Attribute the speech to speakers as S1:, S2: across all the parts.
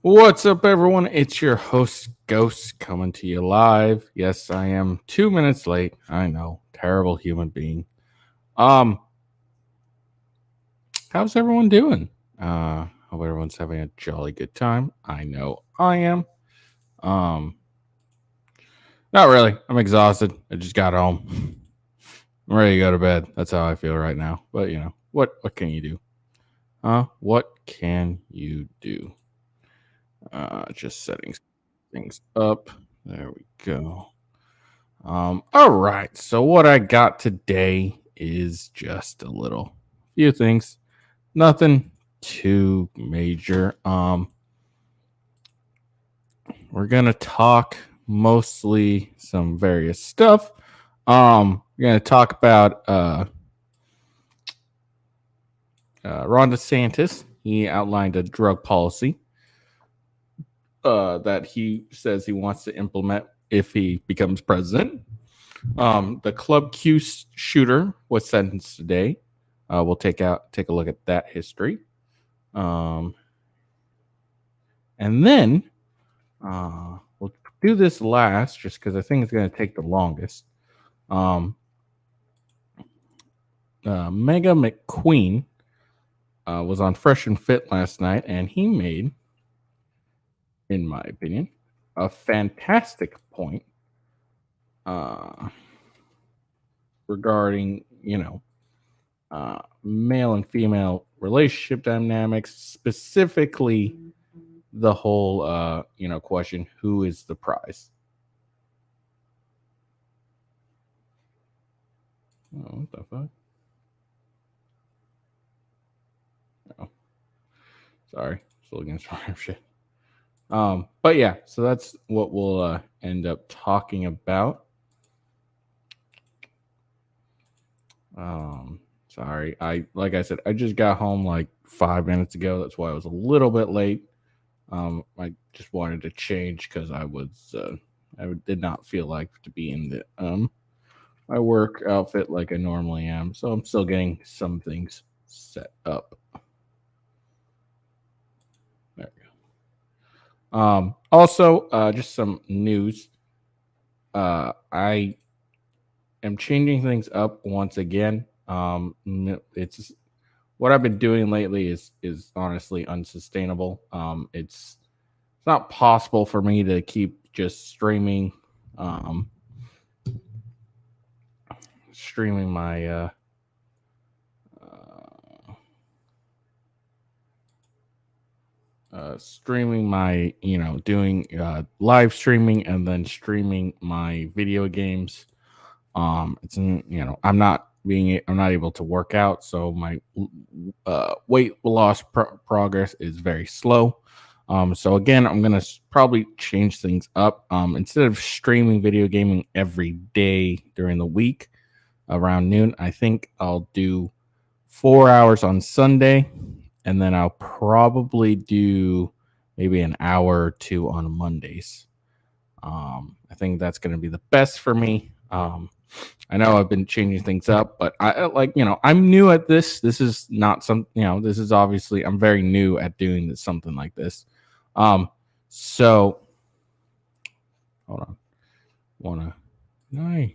S1: What's up, everyone? It's your host, Ghost, coming to you live. Yes, I am 2 minutes late. I know, terrible human being. Um, how's everyone doing? Hope everyone's having a jolly good time. I know I am. Um, Not really. I'm exhausted. I just got home. I'm ready to go to bed. That's how I feel right now. But what can you do? What can you do? Just setting things up. There we go. All right. So what I got today is just a few things. Nothing too major. We're gonna talk mostly some various stuff. We're gonna talk about Ron DeSantis. He outlined a drug policy that he says he wants to implement if he becomes president. The Club Q shooter was sentenced today. We'll take a look at that history, and then we'll do this last, just because I think it's going to take the longest. Mega McQueen was on Fresh and Fit last night, and he made, in my opinion, a fantastic point regarding male and female relationship dynamics, specifically the whole question, who is the prize? Oh, what the fuck? Oh, sorry, still against random shit. But yeah, so that's what we'll end up talking about. Sorry, like I said, I just got home like 5 minutes ago. That's why I was a little bit late. I just wanted to change because I did not feel like to be in the my work outfit like I normally am. So I'm still getting some things set up. There we go. Also, just some news. I am changing things up once again. It's what I've been doing lately is honestly unsustainable. It's not possible for me to keep just streaming my doing live streaming and then streaming my video games. I'm not able to work out, so my weight loss progress is very slow. So again, I'm gonna probably change things up. Instead of streaming video gaming every day during the week around noon, I think I'll do 4 hours on Sunday, and then I'll probably do maybe an hour or two on Mondays. I think that's going to be the best for me. I know I've been changing things up, but I'm new at this. This is not this is obviously, I'm very new at doing something like this. So hold on. No.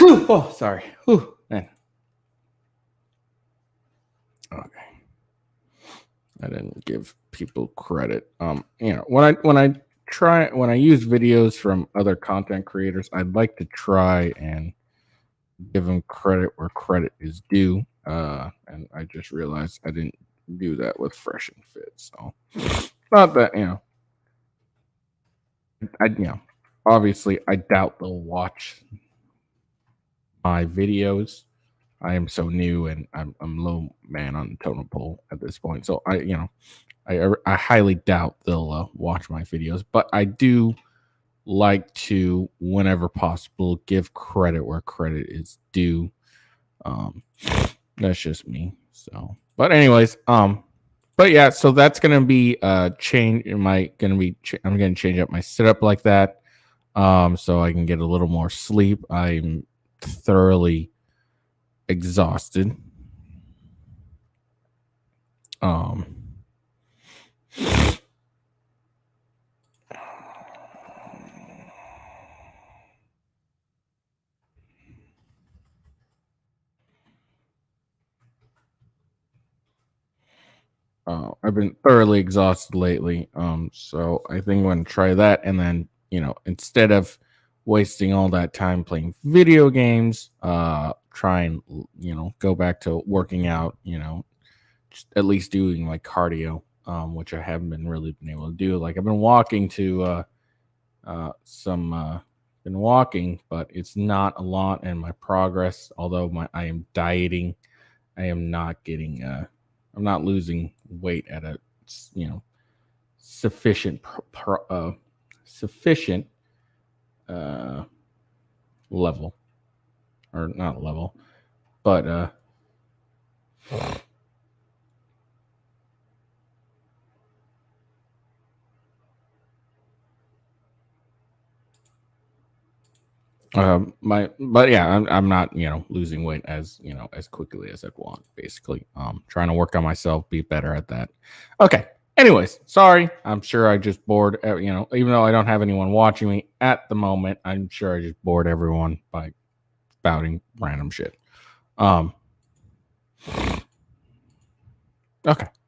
S1: Oh, sorry. Whew, man. Okay. I didn't give people credit. When I use videos from other content creators, I'd like to try and give them credit where credit is due. And I just realized I didn't do that with Fresh and Fit. So not that, obviously I doubt they'll watch my videos. I am so new and I'm low man on the totem pole at this point. So I highly doubt they'll watch my videos, but I do like to, whenever possible, give credit where credit is due. That's just me. So, but anyways, but yeah, so that's gonna be change. I'm gonna change up my setup like that. so I can get a little more sleep. I'm thoroughly exhausted. Um, I've been thoroughly exhausted lately. So I think I'm going to try that, and then instead of wasting all that time playing video games, try and go back to working out. Just at least doing like cardio, which I haven't been really been able to do. Like I've been walking to some been walking, but it's not a lot, and my progress, although I am dieting, I am not getting I'm not losing weight at a sufficient sufficient level, or not level, but but yeah, I'm not losing weight as as quickly as I'd want. Basically, trying to work on myself, be better at that. Okay. Anyways, sorry. I'm sure I just bored. Even though I don't have anyone watching me at the moment, I'm sure I just bored everyone by spouting random shit. Okay,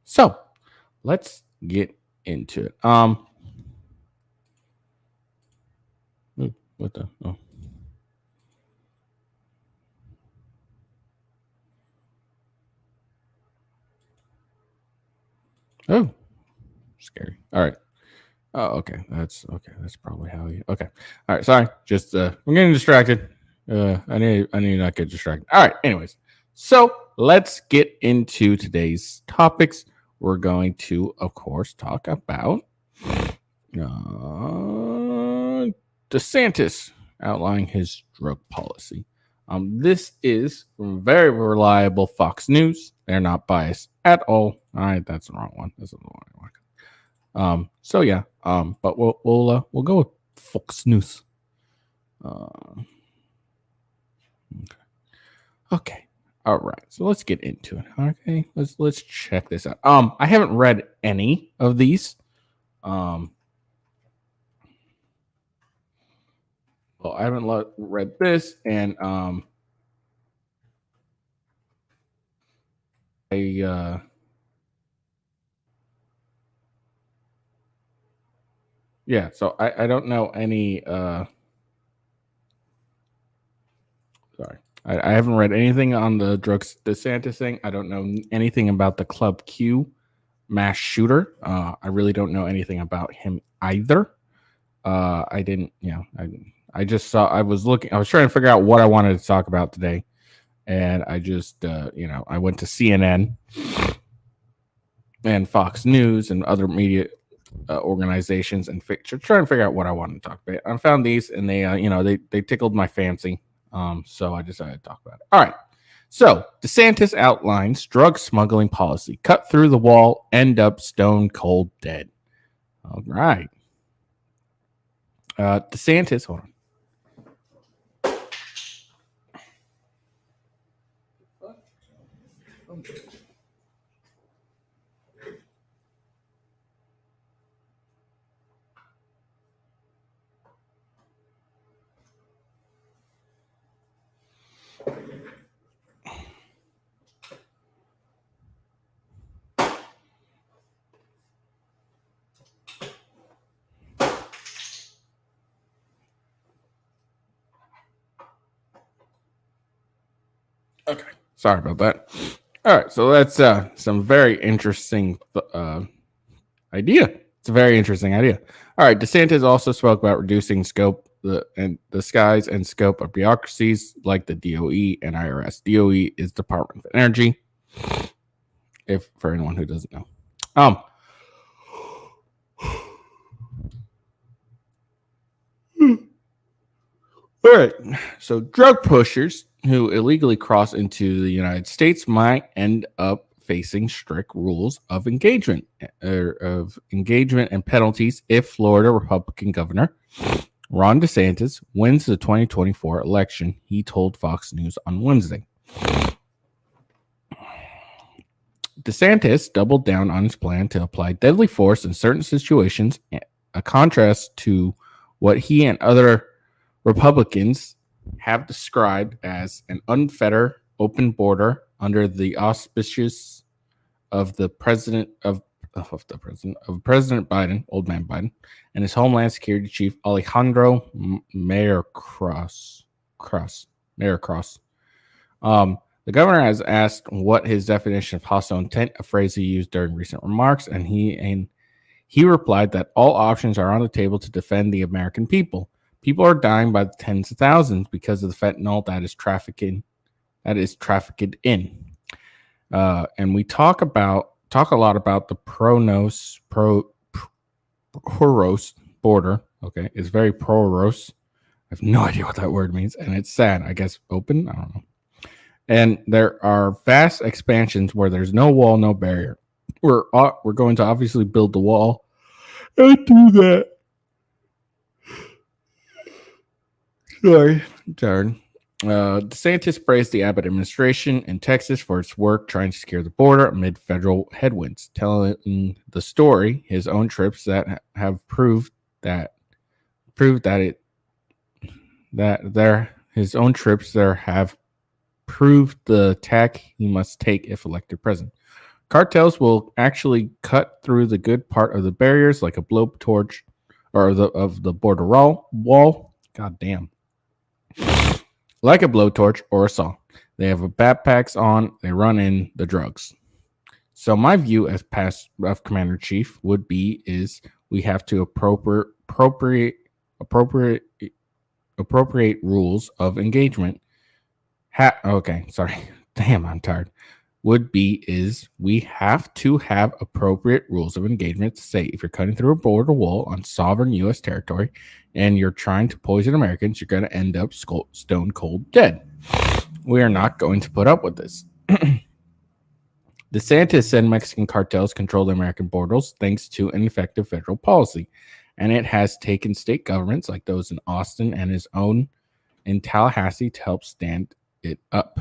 S1: so let's get into it. What the? Oh. Oh, scary. All right. Oh, okay. That's okay. That's probably how you. Okay. All right. Sorry. Just I'm getting distracted. I need to not get distracted. All right. Anyways, so let's get into today's topics. We're going to, of course, talk about DeSantis outlining his drug policy. This is from very reliable Fox News. They're not biased at all. All right, that's the wrong one. That's the wrong one. So yeah. But we'll go with Fox News. Okay. Okay. All right. So let's get into it. Okay. Let's check this out. I haven't read any of these. Well, I haven't read this, and yeah. So I don't know any. Sorry, I haven't read anything on the drugs DeSantis thing. I don't know anything about the Club Q mass shooter. I really don't know anything about him either. I didn't. I just saw. I was trying to figure out what I wanted to talk about today, and I just I went to CNN and Fox News and other media organizations and trying to figure out what I wanted to talk about. I found these, and they tickled my fancy. So I decided to talk about it. All right. So DeSantis outlines drug smuggling policy: cut through the wall, end up stone cold dead. All right. DeSantis, hold on. Okay. Sorry about that. All right. So that's some very interesting idea. It's a very interesting idea. All right. DeSantis also spoke about reducing the size and scope of bureaucracies like the DOE and IRS. DOE is Department of Energy. If for anyone who doesn't know. All right. So drug pushers who illegally cross into the United States might end up facing strict rules of engagement and penalties if Florida Republican Governor Ron DeSantis wins the 2024 election, he told Fox News on Wednesday. DeSantis doubled down on his plan to apply deadly force in certain situations, a contrast to what he and other Republicans have described as an unfettered open border under the auspices of the President Biden, old man Biden, and his Homeland Security Chief Alejandro Mayorkas. The governor has asked what his definition of hostile intent, a phrase he used during recent remarks, and he replied that all options are on the table to defend the American people. People are dying by the tens of thousands because of the fentanyl that is trafficked in. And we talk a lot about the porous border. Okay, it's very porous. I have no idea what that word means, and it's sad. I guess open. I don't know. And there are vast expansions where there's no wall, no barrier. We're going to obviously build the wall and do that. Sorry, I'm tired. DeSantis praised the Abbott administration in Texas for its work trying to secure the border amid federal headwinds, telling the story his own trips that have proved that his own trips there have proved the tack he must take if elected president. Cartels will actually cut through the good part of the barriers like a blowtorch or the border wall. God damn. Like a blowtorch or a saw. They have backpacks on, they run in the drugs. So my view as past rough commander chief would be is we have to appropriate rules of engagement. Okay, sorry. Damn, I'm tired. Would be is we have to have appropriate rules of engagement to say if you're cutting through a border wall on sovereign U.S. territory and you're trying to poison Americans, you're going to end up stone cold dead. We are not going to put up with this. DeSantis said Mexican cartels control the American borders thanks to an effective federal policy, and it has taken state governments like those in Austin and his own in Tallahassee to help stand it up.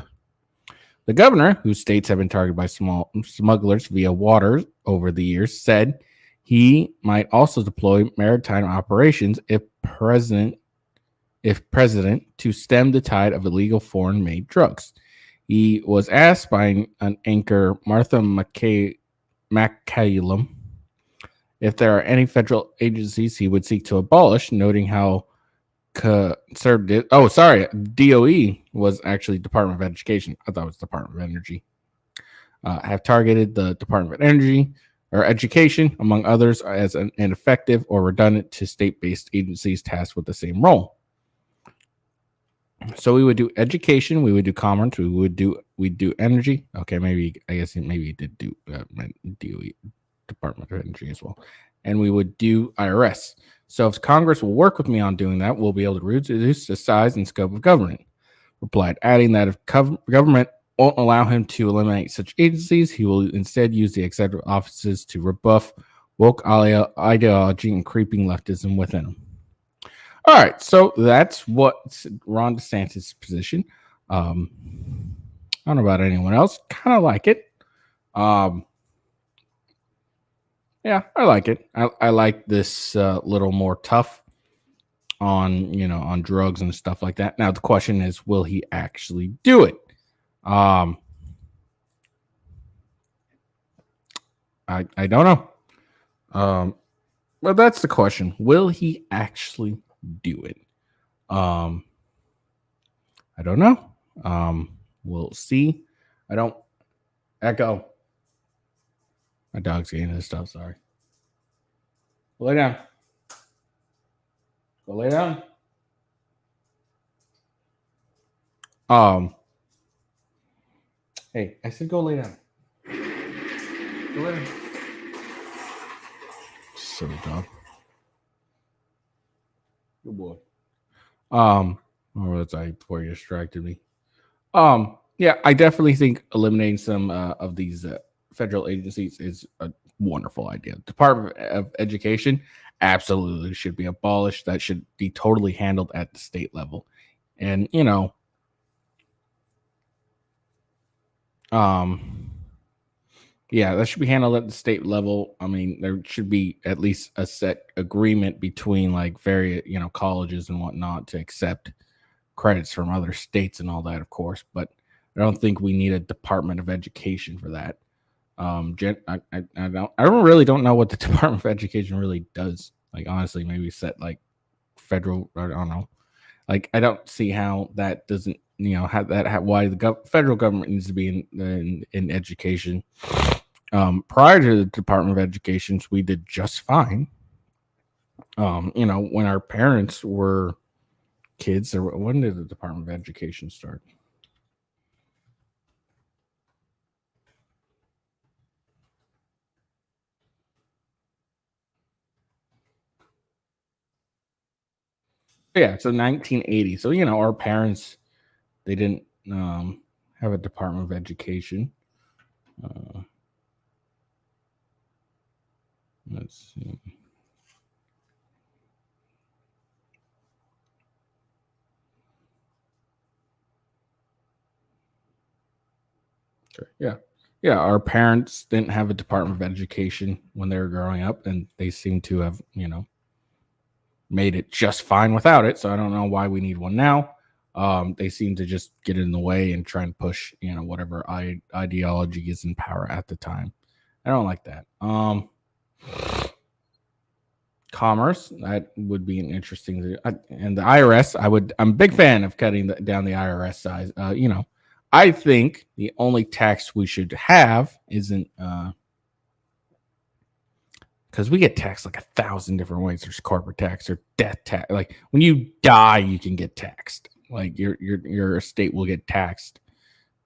S1: The governor, whose states have been targeted by small smugglers via water over the years, said he might also deploy maritime operations if president to stem the tide of illegal foreign-made drugs. He was asked by an anchor, Martha McCallum, if there are any federal agencies he would seek to abolish, noting how conservative. Oh, sorry. DOE was actually Department of Education. I thought it was Department of Energy. Have targeted the Department of Energy or Education, among others, as an ineffective or redundant to state-based agencies tasked with the same role. So we would do education, we would do commerce, we'd do energy. Okay, maybe he did do DOE, Department of Energy as well, and we would do IRS. So if Congress will work with me on doing that, we'll be able to reduce the size and scope of government. Replied, adding that if government won't allow him to eliminate such agencies, he will instead use the executive offices to rebuff woke ideology and creeping leftism within them. All right, so that's what Ron DeSantis' position. I don't know about anyone else. Kind of like it. Yeah, I like it. I like this little more tough on drugs and stuff like that. Now the question is, will he actually do it? I don't know. Well, that's the question. Will he actually do it? I don't know. We'll see. I don't echo. My dog's getting this stuff. Sorry. Go lay down. Go lay down. Hey, I said go lay down. Go lay down. Silly dog. Good boy. What was I before you distracted me? Yeah, I definitely think eliminating some of these federal agencies is a wonderful idea. Department of Education, absolutely should be abolished. That should be totally handled at the state level. And, um, yeah, that should be handled at the state level. I mean, there should be at least a set agreement between like various, colleges and whatnot to accept credits from other states and all that, of course. But I don't think we need a Department of Education for that. I really don't know what the Department of Education really does. Like, honestly, maybe set like federal, I don't know. Like, I don't see how that doesn't, why the federal government needs to be in education. Prior to the Department of Education, we did just fine. When our parents were kids, or when did the Department of Education start? Yeah, so 1980. So, our parents, they didn't have a Department of Education. Uh, let's see. Sure. Yeah. Yeah. Our parents didn't have a Department of Education when they were growing up, and they seem to have, made it just fine without it. So I don't know why we need one now. They seem to just get in the way and try and push, whatever ideology is in power at the time. I don't like that. Commerce, that would be an interesting, and the IRS, I'm a big fan of cutting down the IRS size. I think the only tax we should have isn't because we get taxed like 1,000 different ways. There's corporate tax or death tax. Like when you die, you can get taxed. Like your estate will get taxed.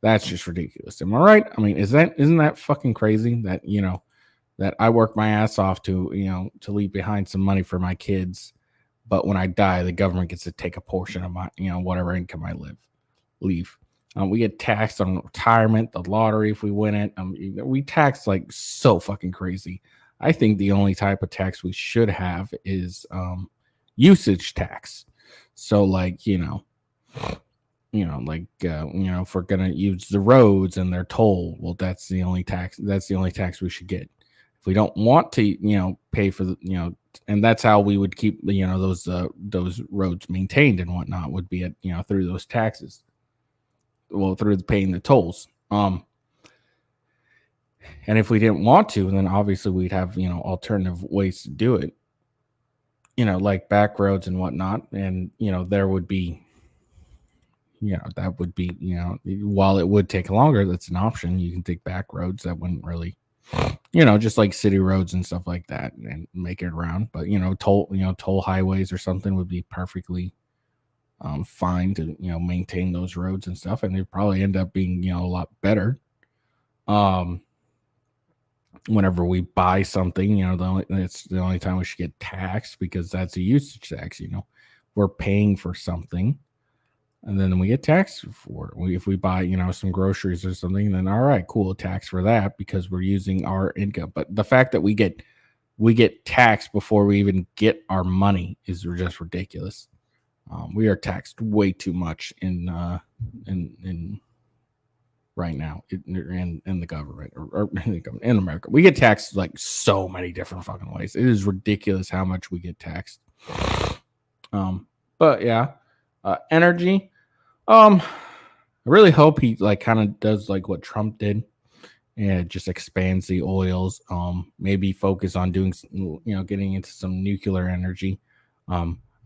S1: That's just ridiculous. Am I right? I mean, isn't that fucking crazy that that I work my ass off to leave behind some money for my kids, but when I die, the government gets to take a portion of my whatever income I leave. We get taxed on retirement, the lottery if we win it. We tax like so fucking crazy. I think the only type of tax we should have is usage tax. So like if we're gonna use the roads and they're toll, well, that's the only tax. That's the only tax we should get. If we don't want to, pay for the, and that's how we would keep, those roads maintained and whatnot would be at, through those taxes. Well, through paying the tolls. And if we didn't want to, then obviously we'd have, alternative ways to do it, like back roads and whatnot. And, there would be, that would be, while it would take longer, that's an option. You can take back roads that wouldn't really, just like city roads and stuff like that and make it around. But, toll highways or something would be perfectly fine to, maintain those roads and stuff. And they'd probably end up being, a lot better. Whenever we buy something, it's the only time we should get taxed because that's a usage tax. We're paying for something, and then we get taxed for it. If we buy, some groceries or something, then all right, cool, tax for that because we're using our income. But the fact that we get taxed before we even get our money is just ridiculous. We are taxed way too much in right now in the government or in America. We get taxed like so many different fucking ways. It is ridiculous how much we get taxed. But yeah, energy. I really hope he like kind of does like what Trump did and just expands the oils. Maybe focus on doing, getting into some nuclear energy.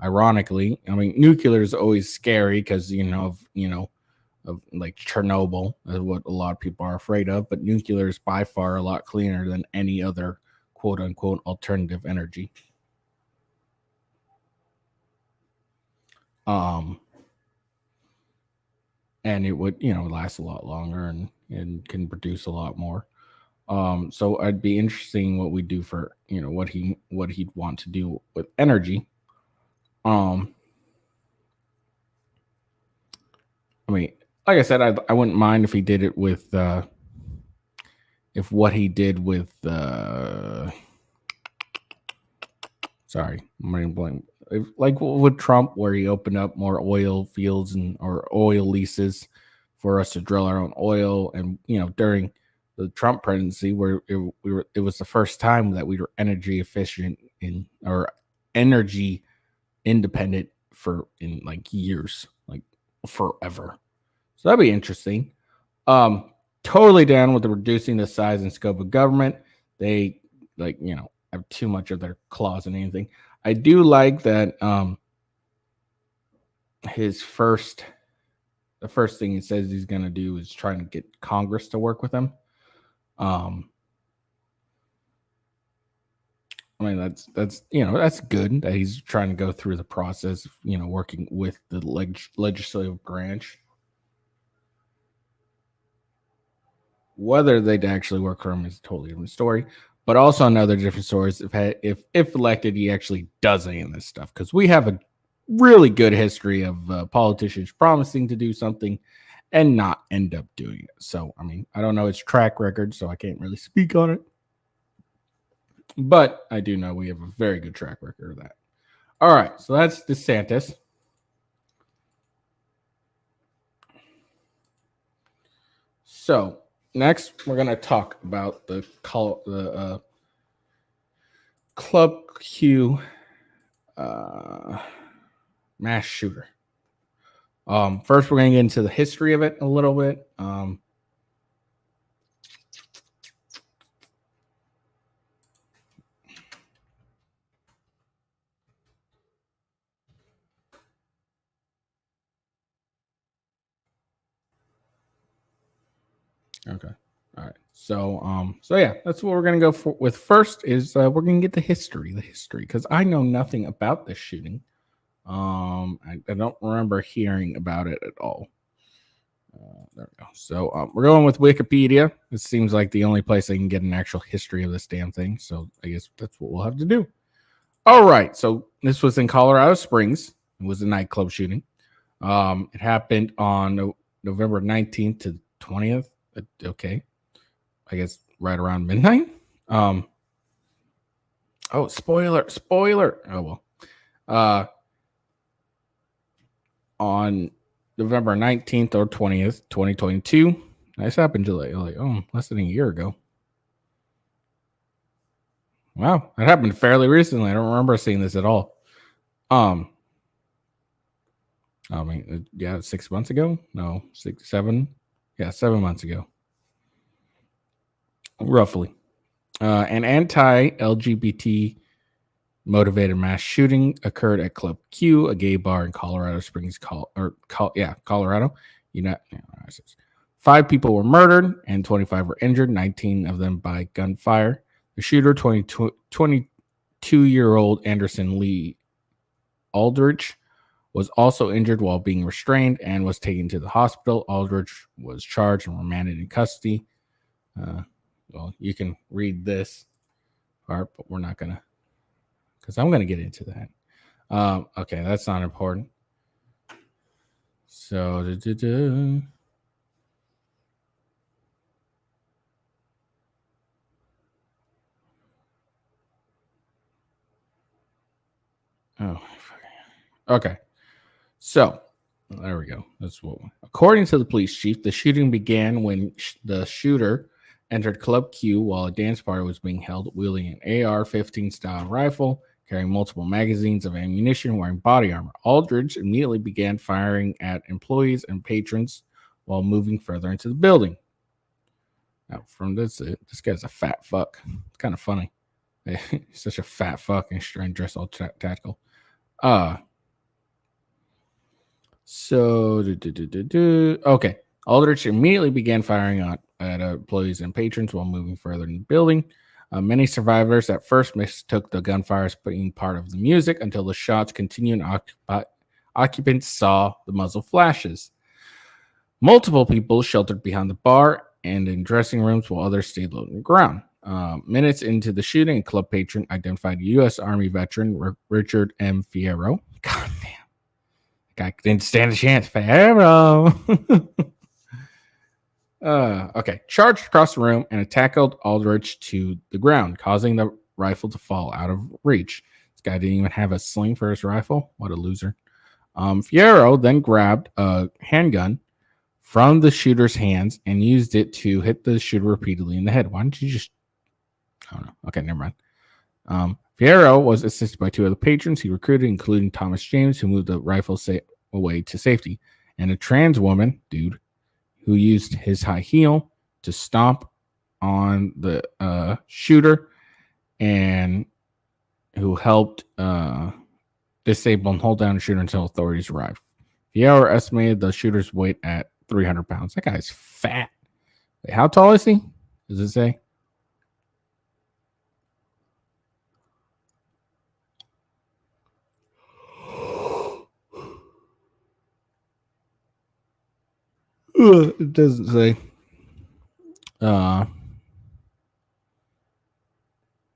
S1: Ironically, I mean, nuclear is always scary because of like Chernobyl is what a lot of people are afraid of, but nuclear is by far a lot cleaner than any other quote unquote alternative energy. And it would, last a lot longer and can produce a lot more. So I'd be interesting what we do for, what he'd want to do with energy. I mean, like I said, I wouldn't mind if he did it with if what he did with Sorry, I'm gonna blame. Like with Trump, where he opened up more oil fields and or oil leases for us to drill our own oil, and during the Trump presidency, where it was the first time that we were energy efficient in or energy independent for in like years, like forever. So that'd be interesting. Um, Totally down with the reducing the size and scope of government. They have too much of their claws in anything. I do like that his first the first thing he says he's gonna do is trying to get Congress to work with him. Um I mean that's good that he's trying to go through the process of, working with the legislative branch. Whether they'd actually work for him is a totally different story. But also another different story is if elected, he actually does any of this stuff, because we have a really good history of politicians promising to do something and not end up doing it. So I mean, I don't know his track record, so I can't really speak on it. But I do know we have a very good track record of that. All right, so that's DeSantis. So next, we're gonna talk about the Club Q mass shooter. First, we're gonna get into the history of it a little bit. Okay. All right. So yeah, that's what we're gonna go with first. Is we're gonna get the history, because I know nothing about this shooting. I don't remember hearing about it at all. There we go. So we're going with Wikipedia. It seems like the only place I can get an actual history of this damn thing. So I guess that's what we'll have to do. All right. So this was in Colorado Springs. It was a nightclub shooting. It happened on November 19th to 20th. Okay. I guess right around midnight. Oh, spoiler. Oh well. On November 19th or 20th, 2022. This happened to less than a year ago. Wow, that happened fairly recently. I don't remember seeing this at all. I mean, yeah, 6 months ago. No, 6, 7. Yeah, 7 months ago, roughly. An anti-LGBT motivated mass shooting occurred at Club Q, a gay bar in Colorado Springs, Colorado. 5 people were murdered and 25 were injured, 19 of them by gunfire. The shooter, 22-year-old Anderson Lee Aldrich, was also injured while being restrained and was taken to the hospital. Aldrich was charged and remanded in custody. Well, you can read this part, but we're not going to, because I'm going to get into that. Okay, that's not important. So, okay. So, there we go. That's what. According to the police chief, the shooting began when the shooter entered Club Q while a dance party was being held, wielding an AR-15 style rifle, carrying multiple magazines of ammunition, wearing body armor. Aldridge immediately began firing at employees and patrons while moving further into the building. Now, from this guy's a fat fuck. It's kind of funny. He's such a fat fuck and trying to dress all tactical. Okay. Aldrich immediately began firing at employees and patrons while moving further in the building. Many survivors at first mistook the gunfire as being part of the music until the shots continued and occupants saw the muzzle flashes. Multiple people sheltered behind the bar and in dressing rooms while others stayed low on the ground. Minutes into the shooting, a club patron identified U.S. Army veteran Richard M. Fierro. God damn. Guy didn't stand a chance. Fierro. Okay. Charged across the room and tackled Aldrich to the ground, causing the rifle to fall out of reach. This guy didn't even have a sling for his rifle. What a loser. Fierro then grabbed a handgun from the shooter's hands and used it to hit the shooter repeatedly in the head. Why don't you just... I don't know. Okay, never mind. Fierro was assisted by two other patrons he recruited, including Thomas James, who moved the rifle away to safety, and a trans woman, who used his high heel to stomp on the shooter and who helped disable and hold down the shooter until authorities arrived. Fierro estimated the shooter's weight at 300 pounds. That guy's fat. Wait, how tall is he? Does it say? It doesn't say.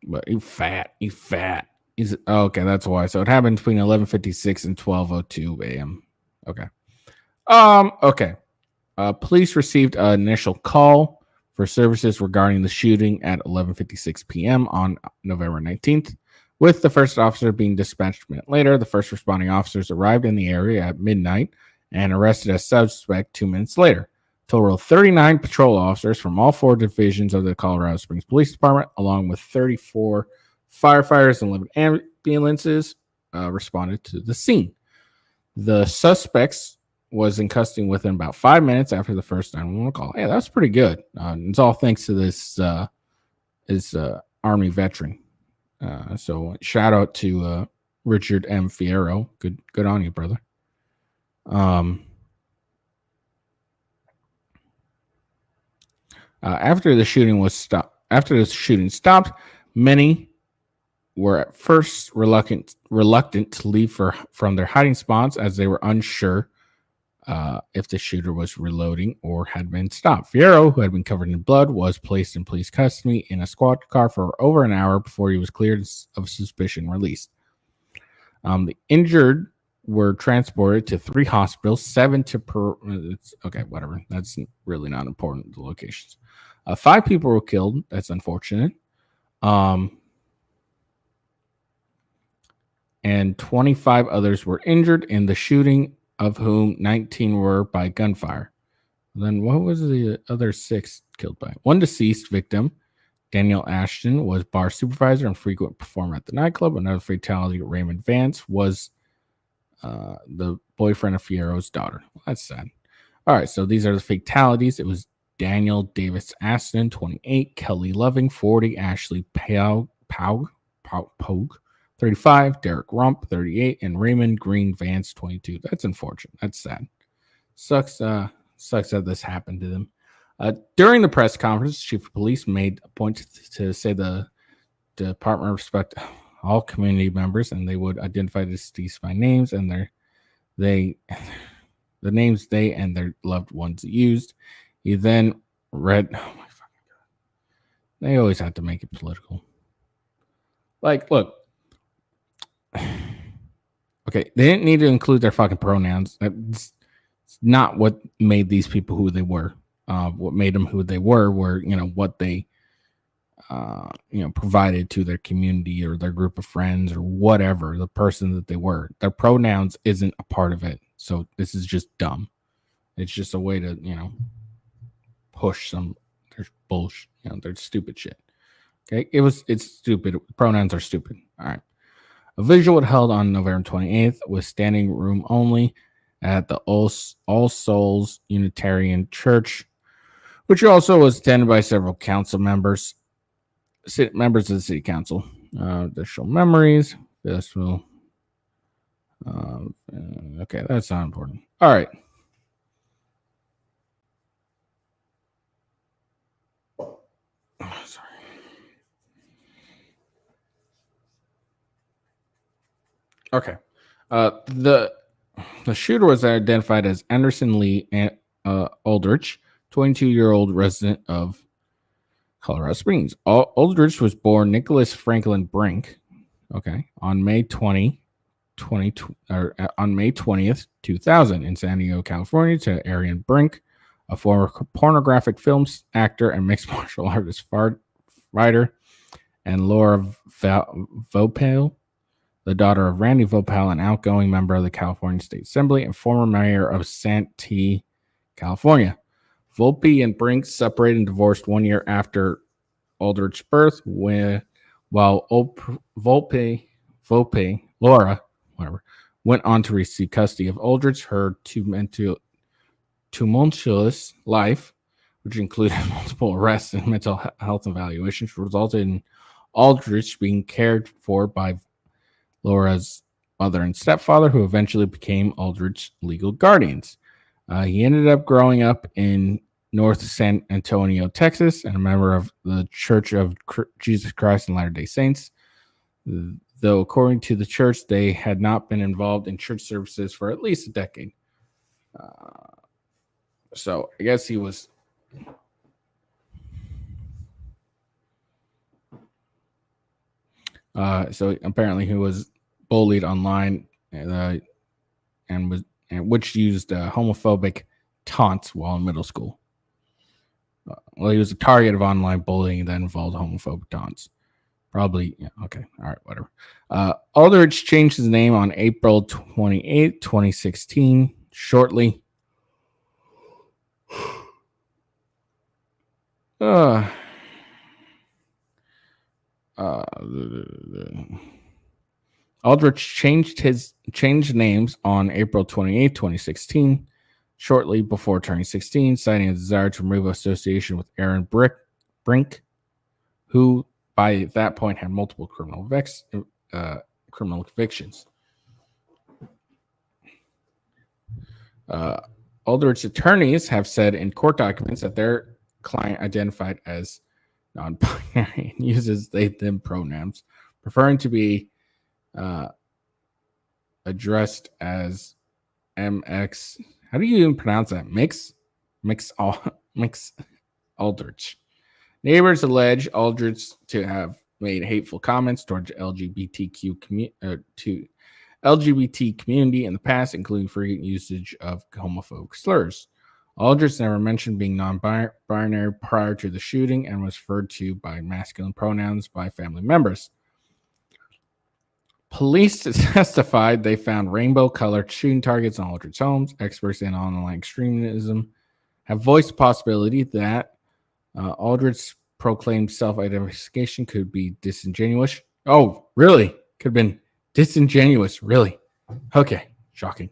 S1: But he's fat. He's okay. That's why. So it happened between 11:56 and 12:02 a.m. Okay. Okay. Police received an initial call for services regarding the shooting at 11:56 p.m. on November 19th. With the first officer being dispatched a minute later, the first responding officers arrived in the area at midnight and arrested a suspect 2 minutes later. Total of 39 patrol officers from all 4 divisions of the Colorado Springs Police Department, along with 34 firefighters and 11 ambulances, responded to the scene. The suspects was in custody within about 5 minutes after the first 911 call. Hey, that's pretty good. It's all thanks to this Army veteran. So shout out to Richard M. Fierro. Good on you, brother. After the shooting stopped, many were at first reluctant to leave from their hiding spots as they were unsure if the shooter was reloading or had been stopped. Fierro, who had been covered in blood, was placed in police custody in a squad car for over an hour before he was cleared of suspicion released. The injured were transported to 3 hospitals, 7 to okay, whatever. That's really not important, the locations. 5 people were killed. That's unfortunate. And 25 others were injured in the shooting, of whom 19 were by gunfire. Then what was the other 6 killed by? One deceased victim, Daniel Ashton, was bar supervisor and frequent performer at the nightclub. Another fatality, Raymond Vance, was the boyfriend of Fierro's daughter. Well, that's sad. All right, so these are the fatalities. It was Daniel Davis Aston, 28, Kelly Loving, 40, Ashley Pogue, 35, Derek Rump, 38, and Raymond Green Vance, 22. That's unfortunate. That's sad. Sucks that this happened to them. During the press conference, Chief of Police made a point to say the department respect all community members, and they would identify the deceased by names and the names they and their loved ones used. He then read. Oh my fucking god! They always have to make it political. Like, look. Okay, they didn't need to include their fucking pronouns. That's not what made these people who they were. What made them who they were what they provided to their community or their group of friends or whatever, the person that they were. Their pronouns isn't a part of it. So this is just dumb. It's just a way to, push some their bullshit, their stupid shit. Okay, it's stupid. Pronouns are stupid. All right. A visual held on November 28th was standing room only at the All Souls Unitarian Church, which also was attended by several council members of the city council. Additional memories. This will. Okay, that's not important. All right. Sorry. Okay. The shooter was identified as Anderson Lee Aldrich, 22-year-old resident of Colorado Springs. Aldrich was born Nicholas Franklin Brink, on May 20th, 2000 in San Diego, California, to Arian Brink, a former pornographic film actor and mixed martial artist fighter, and Laura Vopale, the daughter of Randy Vopal, an outgoing member of the California State Assembly and former mayor of Santee, California. Volpe and Brink separated and divorced 1 year after Aldrich's birth, while Laura, whatever, went on to receive custody of Aldrich. Her tumultuous life, which included multiple arrests and mental health evaluations, resulted in Aldrich being cared for by Laura's mother and stepfather, who eventually became Aldrich's legal guardians. He ended up growing up in North San Antonio, Texas, and a member of the Church of Jesus Christ and Latter-day Saints. Though, according to the church, they had not been involved in church services for at least a decade. So I guess he was. So apparently he was bullied online, which used homophobic taunts while in middle school. Well, he was a target of online bullying that involved homophobic taunts. Probably, yeah, okay, all right, whatever. Aldrich changed his name on April 28, 2016, shortly. Aldrich changed names on April 28, 2016, shortly before turning 16, citing a desire to remove association with Aaron Brink, who by that point had multiple criminal convictions. Aldrich's attorneys have said in court documents that their client identified as non-binary and uses they/them pronouns, preferring to be addressed as MX. How do you even pronounce that? Mix Aldrich. Neighbors allege Aldrich to have made hateful comments towards LGBT community in the past, including frequent usage of homophobic slurs. Aldrich never mentioned being non-binary prior to the shooting and was referred to by masculine pronouns by family members. Police testified they found rainbow-colored shooting targets on Aldrich's homes. Experts in online extremism have voiced the possibility that Aldrich's proclaimed self-identification could be disingenuous. Oh, really? Could have been disingenuous. Really? Okay. Shocking.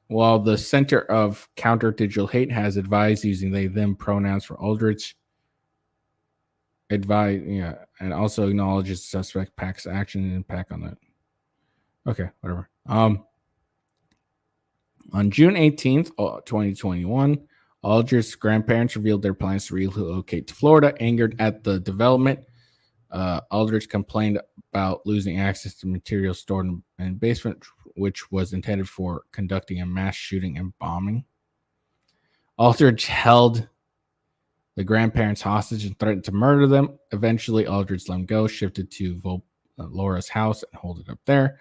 S1: While the Center of Counter Digital Hate has advised using they/them pronouns for Aldrich, and also acknowledges the suspect packs action and impact on that. Okay, whatever. On June 18th, 2021, Aldrich's grandparents revealed their plans to relocate to Florida. Angered at the development, Aldrich complained about losing access to materials stored in the basement, which was intended for conducting a mass shooting and bombing. Aldrich held the grandparents hostage and threatened to murder them. Eventually, Aldrich let them go, shifted to Laura's house and hold it up there.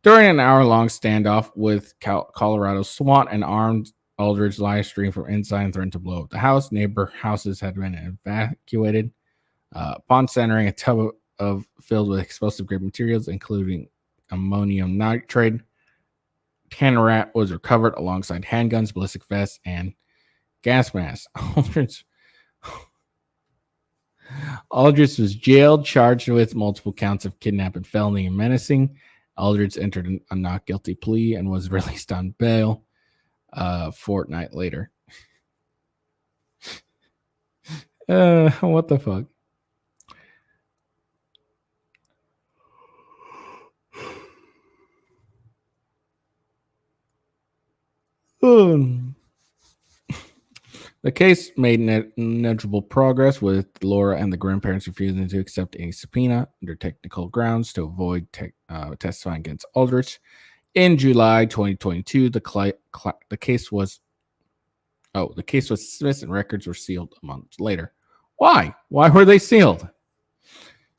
S1: During an hour-long standoff with Colorado SWAT and armed, Aldrich live streamed from inside and threatened to blow up the house. Neighbor houses had been evacuated. Upon centering a tub filled with explosive-grade materials, including ammonium nitrate, Tannerat was recovered alongside handguns, ballistic vests, and gas masks. Aldrich was jailed, charged with multiple counts of kidnapping, felony, and menacing. Aldrich entered a not guilty plea and was released on bail a fortnight later. What the fuck? The case made negligible progress, with Laura and the grandparents refusing to accept any subpoena under technical grounds to avoid testifying against Aldrich. In July 2022, the case was dismissed and records were sealed a month later. Why? Why were they sealed?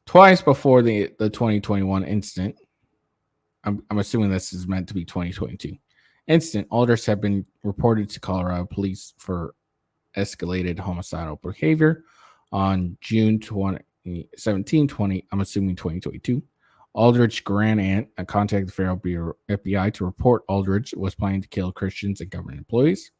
S1: Twice before the 2021 incident, I'm assuming this is meant to be 2022 incident, Aldrich had been reported to Colorado police for escalated homicidal behavior. On June 2017, I'm assuming 2022, Aldrich's grand aunt contacted the federal FBI to report Aldrich was planning to kill Christians and government employees.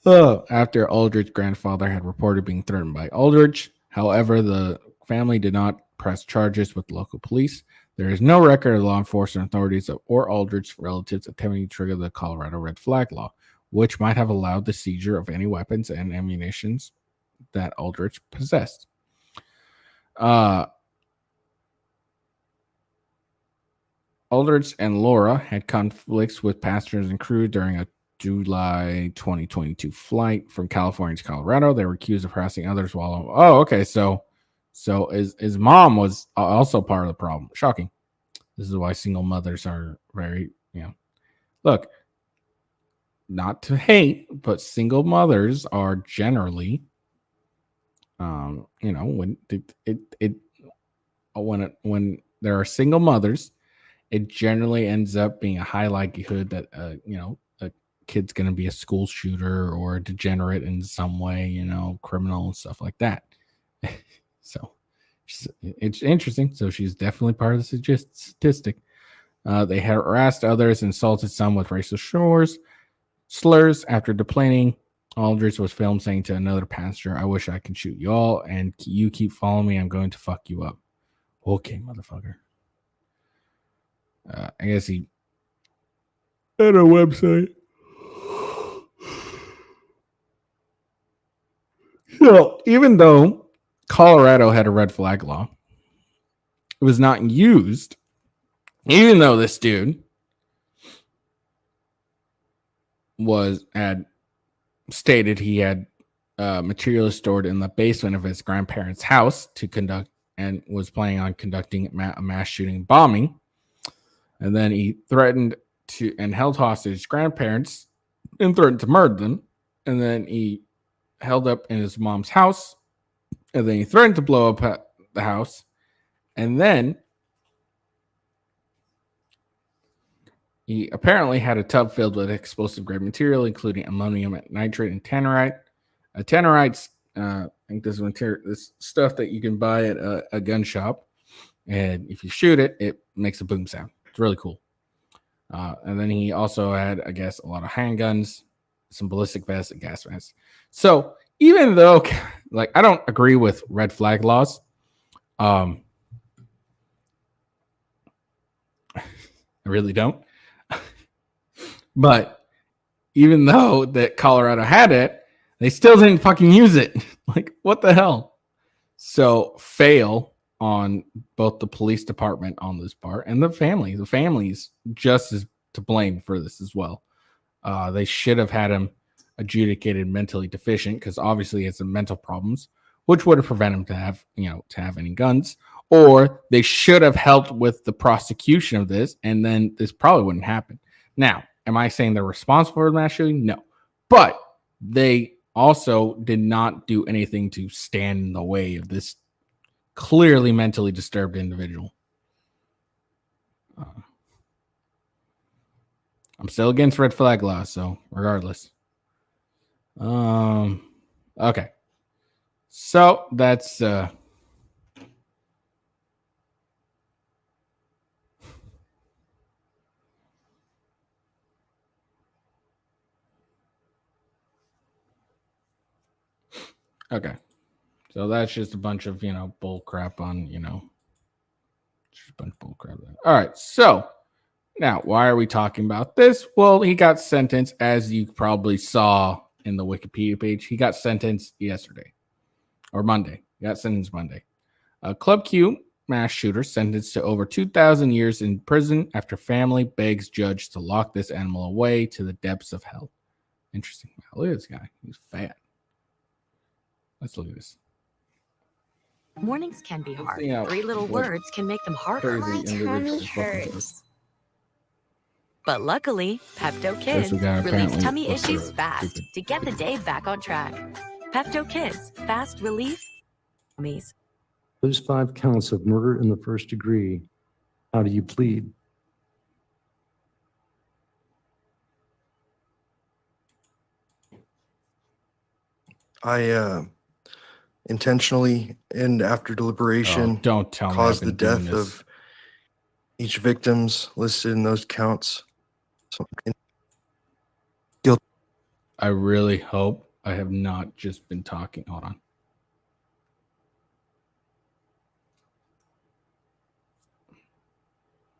S1: After Aldrich's grandfather had reported being threatened by Aldrich, however, the family did not press charges with local police. There is no record of law enforcement authorities or Aldrich's relatives attempting to trigger the Colorado red flag law, which might have allowed the seizure of any weapons and ammunition that Aldrich possessed. Aldrich and Laura had conflicts with passengers and crew during a July 2022 flight from California to Colorado. They were accused of harassing others while. Oh, okay. So his mom was also part of the problem. Shocking. This is why single mothers are very, look, not to hate, but single mothers are generally, when when there are single mothers, it generally ends up being a high likelihood that a kid's going to be a school shooter or a degenerate in some way, criminal and stuff like that. So it's interesting. So she's definitely part of the statistic. They harassed others and insulted some with racial slurs. After deplaning, Aldrich was filmed saying to another passenger, "I wish I could shoot you all, and you keep following me, I'm going to fuck you up." Okay, motherfucker. I guess he had a website. So even though Colorado had a red flag law, it was not used. Even though this dude had stated he had material stored in the basement of his grandparents' house to conduct and was planning on conducting a mass shooting bombing. And then he threatened to and held hostage his grandparents and threatened to murder them. And then he held up in his mom's house. And then he threatened to blow up the house. And then he apparently had a tub filled with explosive grade material, including ammonium nitrate and tannerite. Tannerite's, I think this material, this stuff that you can buy at a gun shop. And if you shoot it, it makes a boom sound. It's really cool. And then he also had, I guess, a lot of handguns, some ballistic vests, and gas masks. So even though, I don't agree with red flag laws, I really don't. But even though that Colorado had it, they still didn't fucking use it. What the hell? So fail on both the police department on this part and the family. The family's just as to blame for this as well. They should have had him adjudicated mentally deficient because obviously it's some mental problems, which would have prevented him to have any guns. Or they should have helped with the prosecution of this, and then this probably wouldn't happen. Now, am I saying they're responsible for the mass shooting? No. But they also did not do anything to stand in the way of this clearly mentally disturbed individual. I'm still against red flag laws, so regardless. Okay. So that's okay. So that's just a bunch of, bull crap on, just a bunch of bull crap. All right. So now, why are we talking about this? Well, he got sentenced, as you probably saw in the Wikipedia page. He got sentenced yesterday or Monday. He got sentenced Monday. Club Q mass shooter sentenced to over 2,000 years in prison after family begs judge to lock this animal away to the depths of hell. Interesting. Wow, look at this guy. He's fat. Let's look at this.
S2: Mornings can be hard. 3 little words can make them harder.
S3: My tummy hurts.
S2: But luckily, Pepto Kids relieves tummy issues fast to get the day back on track. Pepto Kids, fast relief. Tummies.
S4: Those 5 counts of murder in the first degree, how do you plead?
S3: I
S5: intentionally and after deliberation
S1: don't tell me
S5: caused
S1: I've
S5: the
S1: been doing
S5: death
S1: this.
S5: of each victims listed in those counts.
S1: I really hope I have not just been talking. Hold on.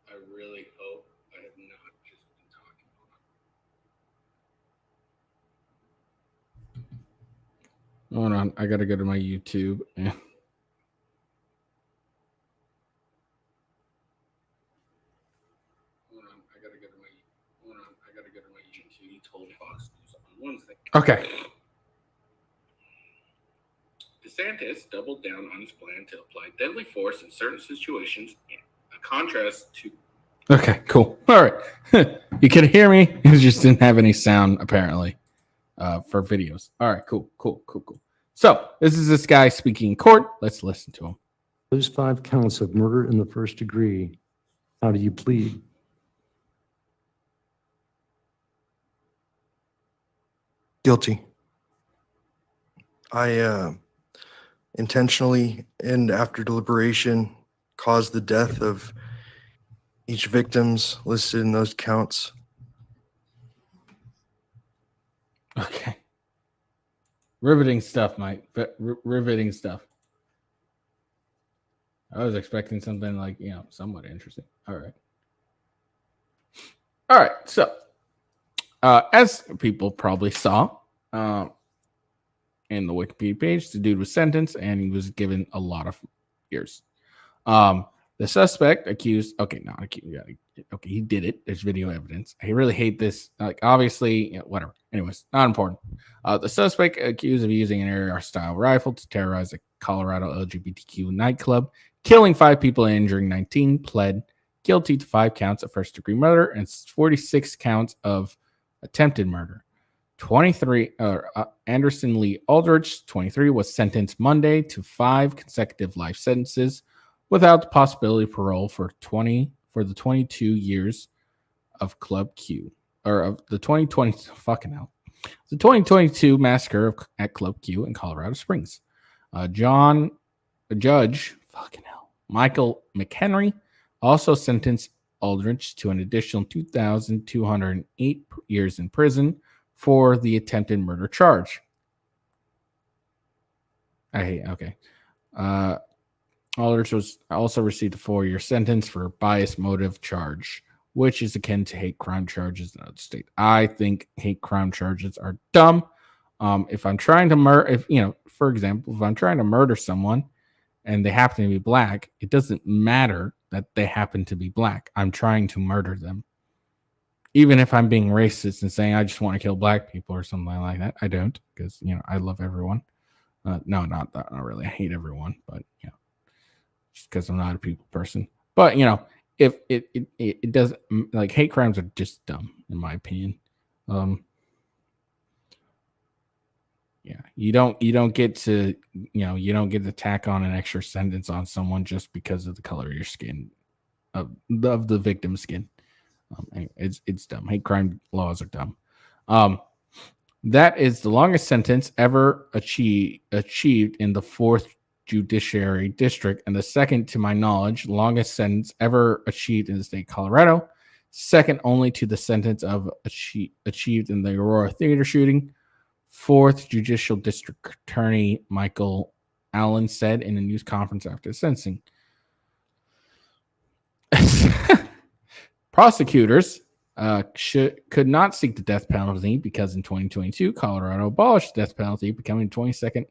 S1: I really hope I have not just been talking. Hold on. I got to go to my YouTube. And okay. DeSantis doubled down on his plan to apply deadly force in certain situations, in contrast to. Okay, cool. All right. You could hear me. It just didn't have any sound, apparently, for videos. All right, cool. So, this is this guy speaking in court. Let's listen to him.
S4: Those 5 counts of murder in the first degree, how do you plead?
S5: Guilty. I intentionally and after deliberation caused the death of each victims listed in those counts.
S1: Okay. Riveting stuff, Mike. Riveting stuff. I was expecting something like, somewhat interesting. All right. So, as people probably saw in the Wikipedia page, the dude was sentenced and he was given a lot of years. The suspect accused. Okay, he did it. There's video evidence. I really hate this. Like, obviously, whatever. Anyways, not important. The suspect accused of using an AR-style rifle to terrorize a Colorado LGBTQ nightclub, killing 5 people and injuring 19, pled guilty to 5 counts of first-degree murder and 46 counts of attempted murder. 23. Anderson Lee Aldrich, 23, was sentenced Monday to 5 consecutive life sentences, without the possibility of parole for the 22 years of Club Q, or of the 2022 massacre at Club Q in Colorado Springs. Judge Michael McHenry also sentenced Aldrich to an additional 2,208 years in prison for the attempted murder charge. Aldrich was also received a 4-year sentence for bias motive charge, which is akin to hate crime charges in another state. I think hate crime charges are dumb. If I'm trying to murder, for example, if I'm trying to murder someone and they happen to be black, it doesn't matter that they happen to be black. I'm trying to murder them. Even if I'm being racist and saying I just want to kill black people or something like that, I don't, because I love everyone. No, not that. Not really. I hate everyone, but just because I'm not a people person. But if it does, like, hate crimes are just dumb in my opinion. You don't get to tack on an extra sentence on someone just because of the color of your skin, of the victim's skin. Anyway, it's dumb. Hate crime laws are dumb. That is the longest sentence ever achieved in the 4th Judiciary District, and the second, to my knowledge, longest sentence ever achieved in the state of Colorado, second only to the sentence of achieved in the Aurora Theater shooting. 4th Judicial District Attorney Michael Allen said in a news conference after the sentencing. Prosecutors could not seek the death penalty because in 2022, Colorado abolished the death penalty, becoming the 22nd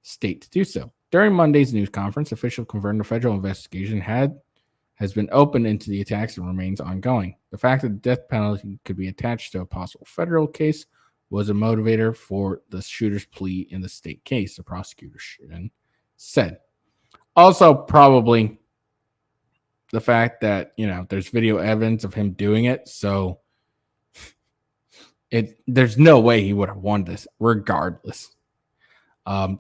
S1: state to do so. During Monday's news conference, officials confirmed a federal investigation has been opened into the attacks and remains ongoing. The fact that the death penalty could be attached to a possible federal case was a motivator for the shooter's plea in the state case, the prosecutor said. Also, probably the fact that, there's video evidence of him doing it, so there's no way he would have won this regardless.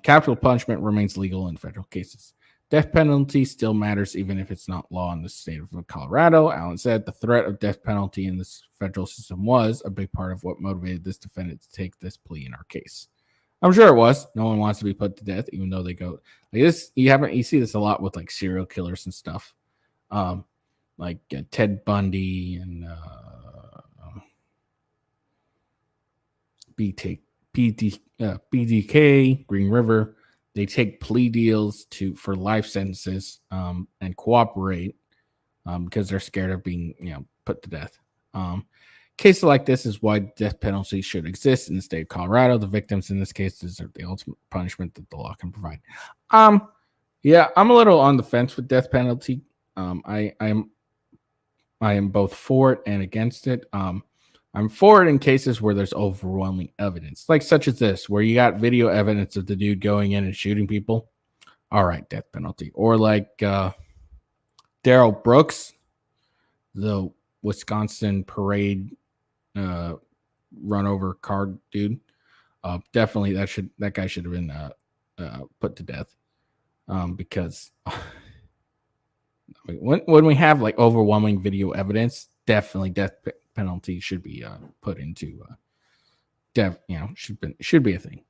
S1: Capital punishment remains legal in federal cases. Death penalty still matters even if it's not law in the state of Colorado. Allen said the threat of death penalty in this federal system was a big part of what motivated this defendant to take this plea in our case. I'm sure it was. No one wants to be put to death, even though they go like this. You see this a lot with like serial killers and stuff, like Ted Bundy and BDK, Green River. They take plea deals for life sentences and cooperate because they're scared of being put to death. Cases like this is why death penalty should exist in the state of Colorado. The victims in this case deserve the ultimate punishment that the law can provide. Yeah, I'm a little on the fence with death penalty. I am both for it and against it. I'm for it in cases where there's overwhelming evidence, like such as this, where you got video evidence of the dude going in and shooting people. All right, death penalty. Or like Daryl Brooks, the Wisconsin parade run over car dude. Definitely that guy should have been put to death because when we have like overwhelming video evidence, definitely death penalty should be put into should be a thing.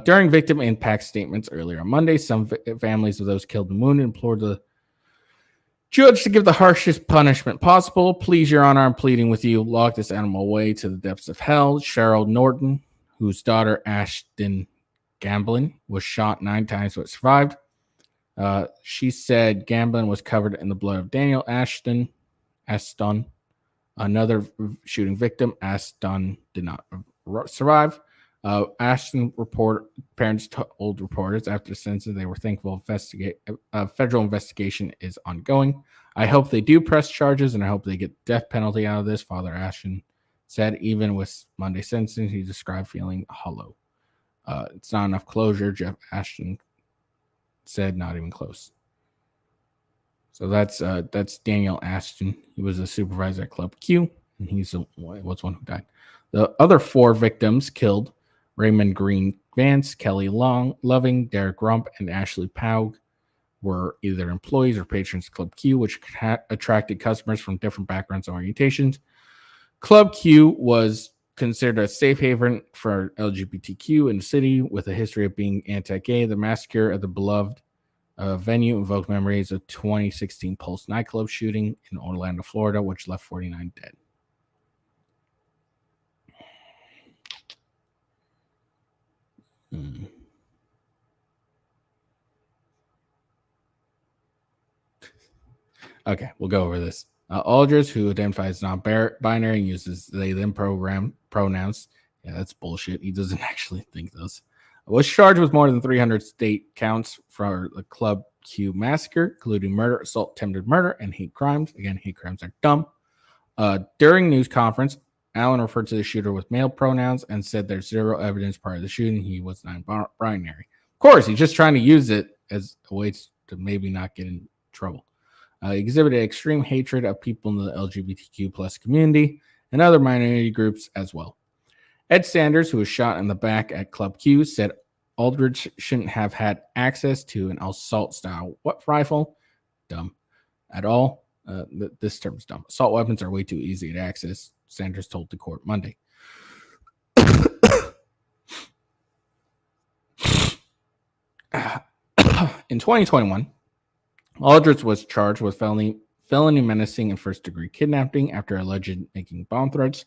S1: During victim impact statements earlier on Monday, some families of those killed and wounded implored the judge to give the harshest punishment possible. Please, Your Honor, I'm pleading with you. Lock this animal away to the depths of hell. Cheryl Norton, whose daughter Ashton Gamblin was shot 9 times but survived. She said Gamblin was covered in the blood of Daniel Ashton. Another shooting victim. Ashton did not survive. Ashton parents told reporters after the census they were thankful federal investigation is ongoing. I hope they do press charges and I hope they get death penalty out of this, Father Ashton said. Even with Monday sentencing, he described feeling hollow. It's not enough closure, Jeff Ashton said, not even close. So that's Daniel Ashton. He was a supervisor at Club Q, and was one who died. The other 4 victims killed: Raymond Green Vance, Kelly Loving, Derek Rump, and Ashley Paug were either employees or patrons of Club Q, which attracted customers from different backgrounds and orientations. Club Q was considered a safe haven for LGBTQ in the city with a history of being anti-gay. The massacre of the beloved venue invoked memories of 2016 Pulse nightclub shooting in Orlando, Florida, which left 49 dead. Okay, we'll go over this. Aldridge, who identifies as non-binary and uses they them pronouns. Yeah, that's bullshit. He doesn't actually think those. Was charged with more than 300 state counts for the Club Q massacre, including murder, assault, attempted murder, and hate crimes. Again, hate crimes are dumb. During news conference, Allen referred to the shooter with male pronouns and said there's 0 evidence prior to the shooting he was non-binary. Of course, he's just trying to use it as a way to maybe not get in trouble. Exhibited extreme hatred of people in the LGBTQ plus community and other minority groups as well. Ed Sanders, who was shot in the back at Club Q, said Aldridge shouldn't have had access to an assault-style rifle. Dumb. At all. This term is dumb. Assault weapons are way too easy to access, Sanders told the court Monday. In 2021, Aldridge was charged with felony menacing and first-degree kidnapping after alleged making bomb threats.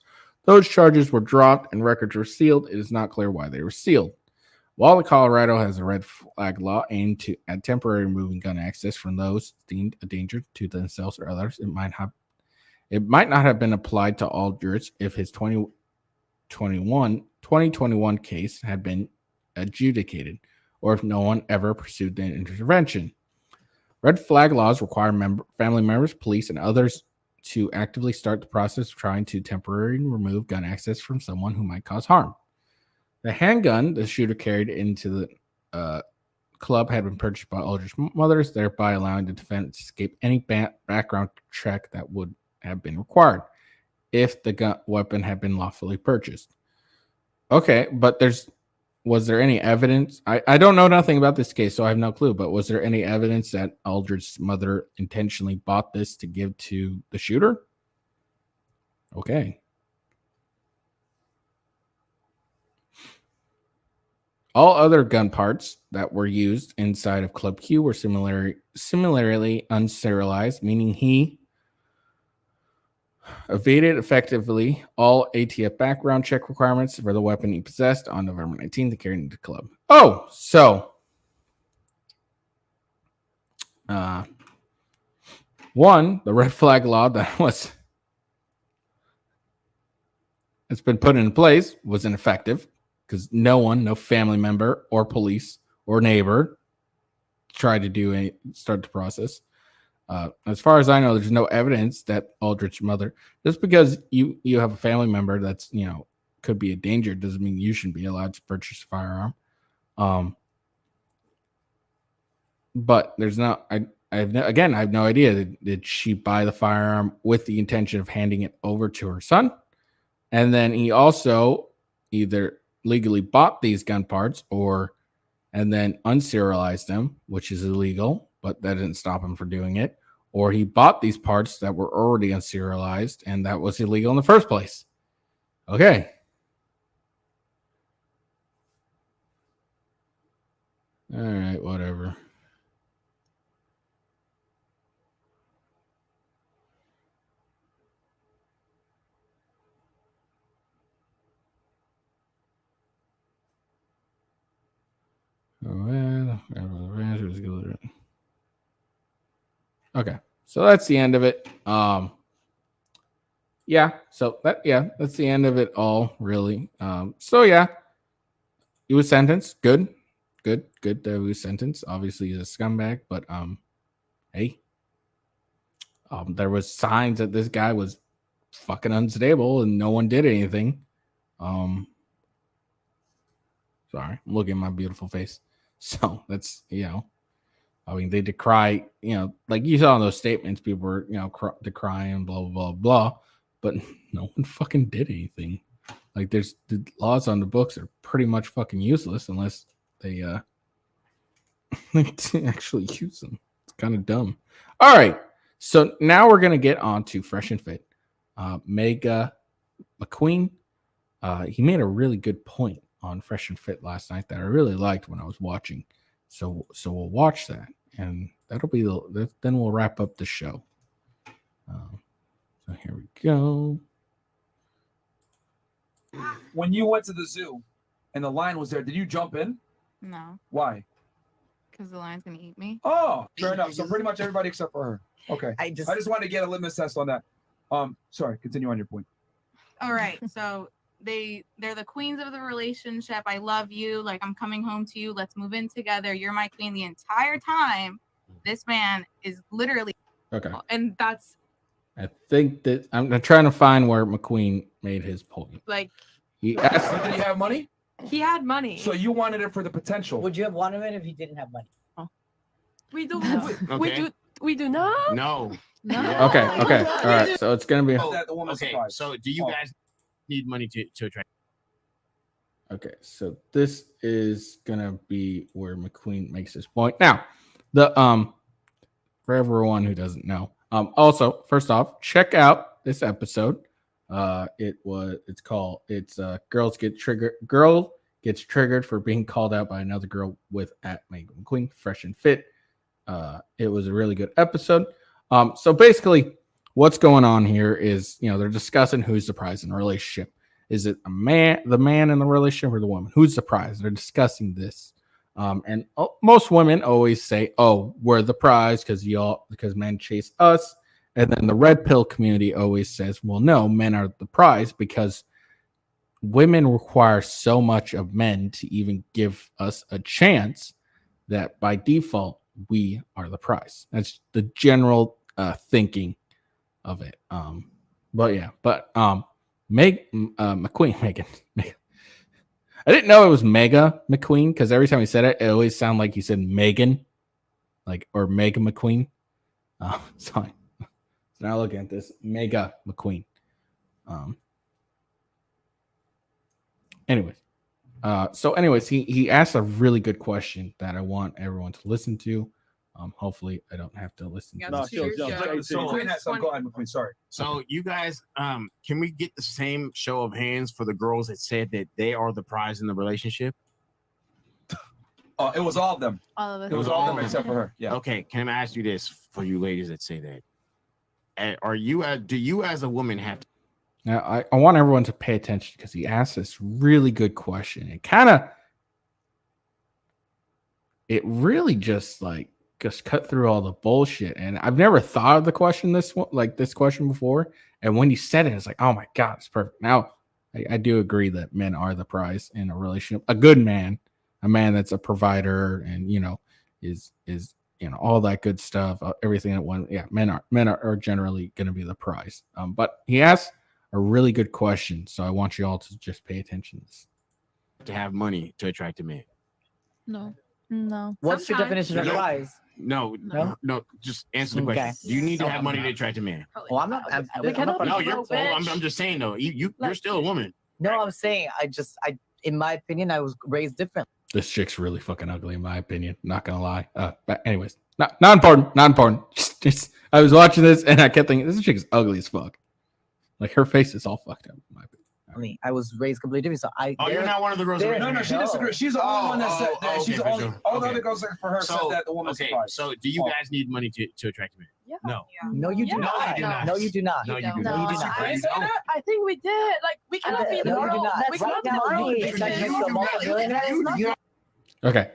S1: Those charges were dropped and records were sealed. It is not clear why they were sealed. While Colorado has a red flag law aimed at temporarily removing gun access from those deemed a danger to themselves or others, it might not have been applied to Aldridge if his 2021 case had been adjudicated, or if no one ever pursued an intervention. Red flag laws require family members, police, and others to actively start the process of trying to temporarily remove gun access from someone who might cause harm. The handgun the shooter carried into the club had been purchased by Aldridge's mothers, thereby allowing the defendant to escape any background check that would have been required if the weapon had been lawfully purchased. Okay, but was there any evidence? I don't know nothing about this case, so I have no clue, but was there any evidence that Aldridge's mother intentionally bought this to give to the shooter? Okay. All other gun parts that were used inside of Club Q were similarly unserialized, meaning he evaded effectively all ATF background check requirements for the weapon he possessed on November 19th and carried into the club. Oh, so one, the red flag law that's been put in place was ineffective because no family member or police or neighbor tried to start the process. As far as I know, there's no evidence that Aldrich's mother, just because you have a family member that's, could be a danger, doesn't mean you shouldn't be allowed to purchase a firearm. But there's not, I have no idea. Did she buy the firearm with the intention of handing it over to her son? And then he also either legally bought these gun parts and then unserialized them, which is illegal, but that didn't stop him from doing it. Or he bought these parts that were already unserialized, and that was illegal in the first place. Okay. All right, whatever. Okay, so that's the end of it. That's the end of it all, really. He was sentenced. Good that he was sentenced. Obviously, he's a scumbag, but hey, there was signs that this guy was fucking unstable, and no one did anything. Sorry, I'm looking at my beautiful face. So that's, they decry, like you saw in those statements, people were, decrying, blah, blah, blah, blah, but no one fucking did anything. Like, the laws on the books are pretty much fucking useless unless they actually use them. It's kind of dumb. All right. So now we're going to get on to Fresh and Fit. Mega McQueen, he made a really good point on Fresh and Fit last night that I really liked when I was watching. So we'll watch that, and that'll be then we'll wrap up the show. So here we go.
S6: When you went to the zoo and the lion was there, did you jump in?
S3: No,
S6: Why?
S3: because the lion's gonna eat me.
S6: Oh, fair enough. So pretty much everybody except for her. Okay. I just wanted to get a litmus test on that. Sorry, continue on your point.
S3: All right, so they're the queens of the relationship. I love you. Like, I'm coming home to you. Let's move in together. You're my queen. The entire time, this man is literally
S1: okay.
S3: And that's.
S1: I think that I'm trying to find where McQueen made his point.
S3: Like,
S1: he asked,
S6: did he have money?
S3: He had money.
S6: So you wanted it for the potential.
S7: Would you have wanted it if he didn't have money?
S3: Oh. We do.
S8: Okay.
S3: We do not.
S8: No.
S1: Okay. All right. So it's gonna be.
S8: Okay. So do you guys need money to attract?
S1: Okay. So this is gonna be where McQueen makes his point. Now, for everyone who doesn't know, also first off, check out this episode. It's called Girl Gets Triggered for Being Called Out by Another Girl with @Megan McQueen, Fresh and Fit. It was a really good episode. So basically what's going on here is, they're discussing who's the prize in a relationship. Is it the man in the relationship, or the woman? Who's the prize? They're discussing this. And most women always say, oh, we're the prize because men chase us. And then the red pill community always says, well, no, men are the prize because women require so much of men to even give us a chance that by default, we are the prize. That's the general thinking of it. Megan McQueen. I didn't know it was Mega McQueen because every time he said it, it always sounded like he said Megan, or Mega McQueen. Sorry. So now looking at this, Mega McQueen. Anyways, he asked a really good question that I want everyone to listen to. Hopefully, I don't have to listen to this.
S6: Sorry.
S8: So you guys, can we get the same show of hands for the girls that said that they are the prize in the relationship?
S6: It was all of them.
S3: All of us.
S6: It was all of them except for her. Yeah.
S8: Okay, can I ask you this for you ladies that say that? Do you as a woman have to?
S1: Now, I want everyone to pay attention because he asked this really good question. It really just cut through all the bullshit. And I've never thought of the question this question before. And when he said it, it's like, oh my God, it's perfect. Now, I do agree that men are the prize in a relationship. A good man, a man that's a provider and, is all that good stuff, everything at one. Yeah, men are generally going to be the prize. But he asked a really good question. So I want you all to just pay attention to this.
S8: To have money to attract a man?
S9: No.
S7: What's your definition of prize?
S8: No. Just answer the question.
S7: Okay.
S8: Do you need to have money to attract a man?
S7: Well, I'm not.
S8: I'm just saying though. You're still a woman.
S7: No, I'm saying in my opinion, I was raised different.
S1: This chick's really fucking ugly, in my opinion. Not gonna lie. But anyways, not important. Just I was watching this and I kept thinking this chick is ugly as fuck. Like her face is all fucked up, in my opinion.
S7: I mean, I was raised completely different. So
S8: you're not one of the girls.
S6: No, she disagrees. She's the only one that said that. She's the only. All the other girls for her said that the woman's surprised.
S8: So do you guys need money to attract a man?
S9: Yeah.
S8: No.
S7: No, you do not. No, you do not.
S8: No, you do
S9: No,
S8: not.
S9: I think we did. Like, we cannot be in the
S7: No, you do
S9: world.
S7: not.
S9: We
S7: Right
S9: cannot
S7: now,
S9: be
S7: it's like you're a multi-millionaire.
S1: Okay.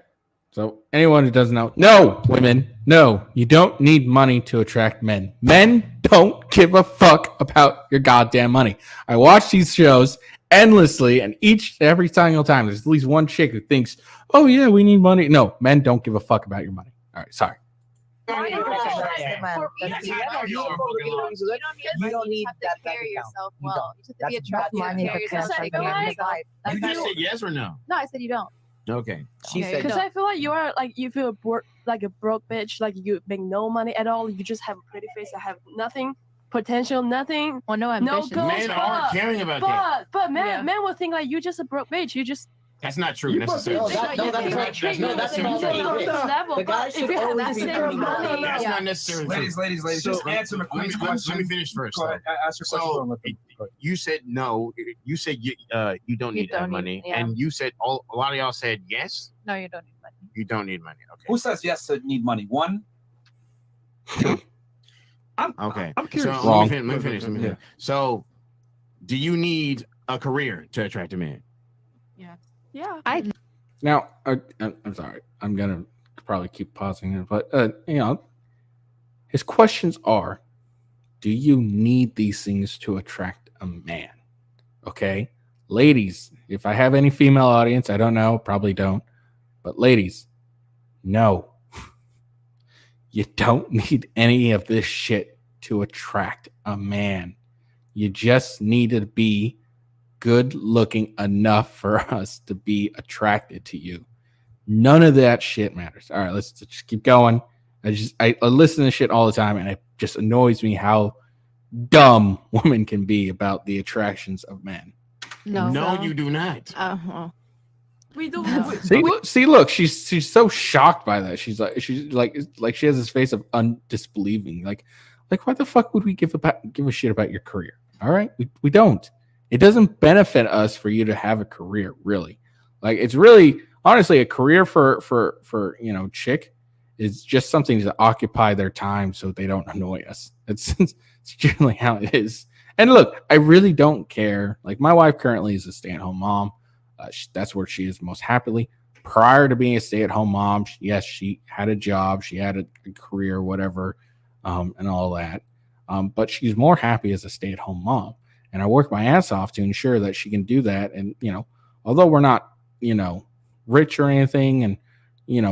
S1: So anyone who doesn't know, no, women, no, you don't need money to attract men. Men don't give a fuck about your goddamn money. I watch these shows endlessly, and every single time there's at least one chick who thinks, oh yeah, we need money. No, men don't give a fuck about your money. All right, sorry.
S7: You don't need that
S9: carry yourself well. You
S7: That's
S9: have to be attractive.
S7: money
S9: Carry
S7: for
S9: yourself.
S7: cash,
S8: You just said yes or no?
S9: No, I said you don't.
S8: Okay.
S7: She said
S9: Because I feel like you are like you feel like a broke bitch. Like you make no money at all. You just have a pretty face. I have nothing. Potential, nothing.
S2: Well, no ambition.
S9: goals,
S8: Men aren't caring about that.
S9: But men will think like you're just a broke bitch. You just
S8: That's not true necessarily.
S7: That's not
S9: level. But if you have that same money,
S8: That's not necessarily true.
S6: Ladies, just answer the queen's question.
S8: Let me finish first.
S6: Go ahead. Ask your question.
S8: You said no. You said you don't need to have money, and you said a lot of y'all said yes.
S2: No, you don't need money.
S8: You don't need money. Okay.
S6: Who says yes to need money? One.
S8: Okay.
S6: I'm curious.
S8: So let me finish. Yeah. So, do you need a career to attract a man?
S9: yeah.
S1: Now, I'm sorry. I'm gonna probably keep pausing here, but his questions are: do you need these things to attract a man? Okay, ladies. If I have any female audience, I don't know, probably don't, but ladies, no. You don't need any of this shit to attract a man. You just need to be good looking enough for us to be attracted to you. None of that shit matters. All right, let's just keep going. I listen to shit all the time, and it just annoys me how dumb women can be about the attractions of men.
S8: No, you do not.
S9: We do.
S1: See, look, she's so shocked by that. She's like she has this face of undisbelieving. Like why the fuck would we give a shit about your career? All right, we don't. It doesn't benefit us for you to have a career, really. Like it's really honestly a career for chick is just something to occupy their time so they don't annoy us. It's generally how it is. And look, I really don't care. Like my wife currently is a stay-at-home mom. That's where she is most happily. Prior to being a stay-at-home mom, yes, she had a job, she had a career, whatever, and all that. But she's more happy as a stay-at-home mom. And I work my ass off to ensure that she can do that. And, although we're not, rich or anything, and,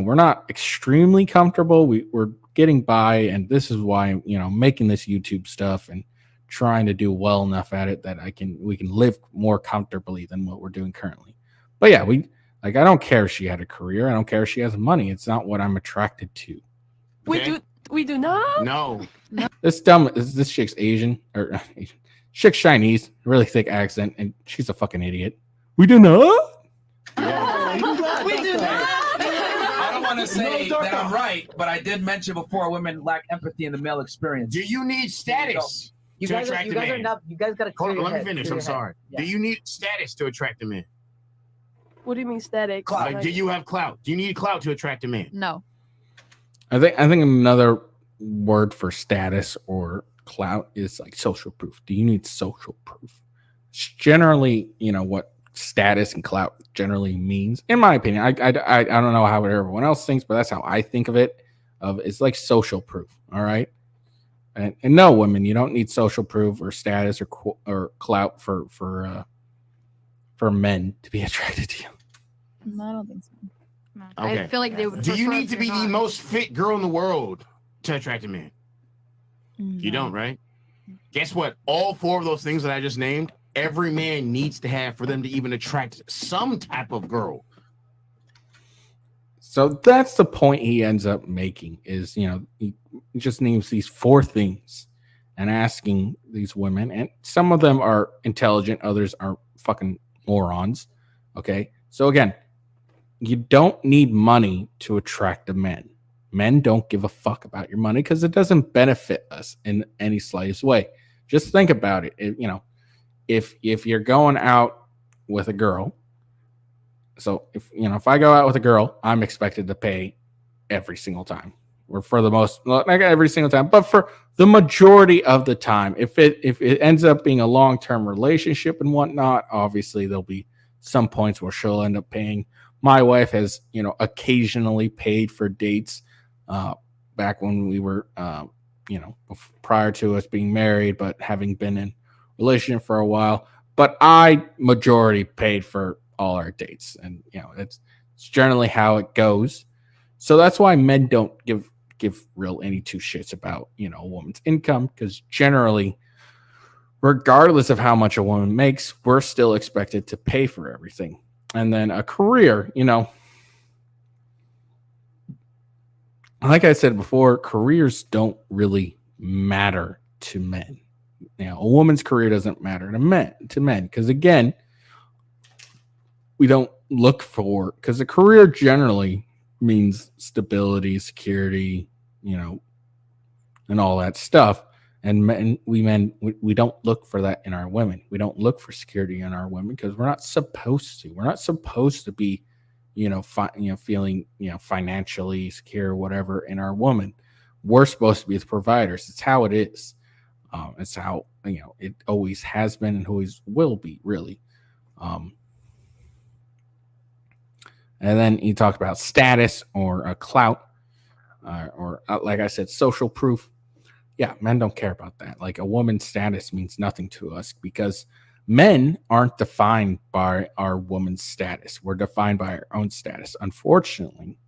S1: we're not extremely comfortable, we're getting by. And this is why, making this YouTube stuff and trying to do well enough at it that we can live more comfortably than what we're doing currently. But yeah, I don't care if she had a career. I don't care if she has money. It's not what I'm attracted to.
S8: Okay.
S9: We do not.
S8: No.
S1: This chick's Asian or Asian. Chick's Chinese, really thick accent, and she's a fucking idiot. We do not.
S9: We do not.
S6: I don't want to say that I'm right, but I did mention before women lack empathy in the male experience.
S8: Do you need status?
S7: You guys are not. You guys got to clear your head.
S8: Let me finish. I'm sorry.
S7: Yeah.
S8: Do you need status to attract a man?
S9: What do you mean static?
S8: Like, do you have clout? Do you need clout to attract a man?
S10: No.
S1: I think another word for status or clout is like social proof. Do you need social proof? It's generally, what status and clout generally means, in my opinion. I don't know how everyone else thinks, but that's how I think of it. It's like social proof. All right. And no, women, you don't need social proof or status or clout for men to be attracted to you.
S10: No, I don't think so.
S8: Okay.
S10: I feel like they would.
S8: Do you need to be the most fit girl in the world to attract a man?
S10: No.
S8: You don't, right? Guess what? All 4 of those things that I just named, every man needs to have for them to even attract some type of girl.
S1: So that's the point he ends up making is, he just names these 4 things and asking these women, and some of them are intelligent, others are fucking morons. Okay. So again, you don't need money to attract a man. Men don't give a fuck about your money because it doesn't benefit us in any slightest way. Just think about it. If you're going out with a girl, so if I go out with a girl, I'm expected to pay every single time, or for the most, not every single time, but for the majority of the time. If it ends up being a long-term relationship and whatnot, obviously there'll be some points where she'll end up paying. My wife has, occasionally paid for dates back when we were, prior to us being married, but having been in a relationship for a while. But I majority paid for all our dates, and it's generally how it goes. So that's why men don't give real any two shits about a woman's income, because generally, regardless of how much a woman makes, we're still expected to pay for everything. And then a career, like I said before, careers don't really matter to men. A woman's career doesn't matter to men, because again, we don't look for, because a career generally means stability, security, and all that stuff. And we don't look for that in our women. We don't look for security in our women because we're not supposed to. We're not supposed to be, feeling, financially secure, or whatever, in our woman. We're supposed to be the providers. It's how it is. It's how, it always has been and always will be, really. And then you talk about status or a clout, or like I said, social proof. Yeah, men don't care about that. Like, a woman's status means nothing to us because men aren't defined by our woman's status. We're defined by our own status. Unfortunately,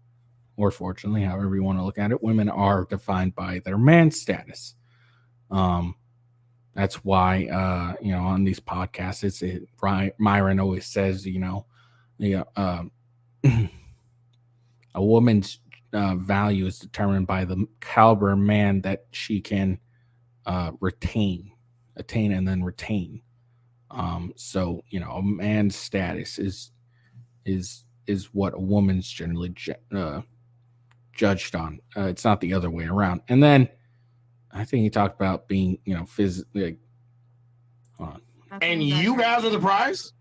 S1: or fortunately, however you want to look at it, women are defined by their man's status. That's why, on these podcasts, Myron always says, a woman's value is determined by the caliber of man that she can attain and then retain. So a man's status is what a woman's generally judged on. It's not the other way around. And then I think he talked about being physically. Hold on.
S8: And you guys are the prize?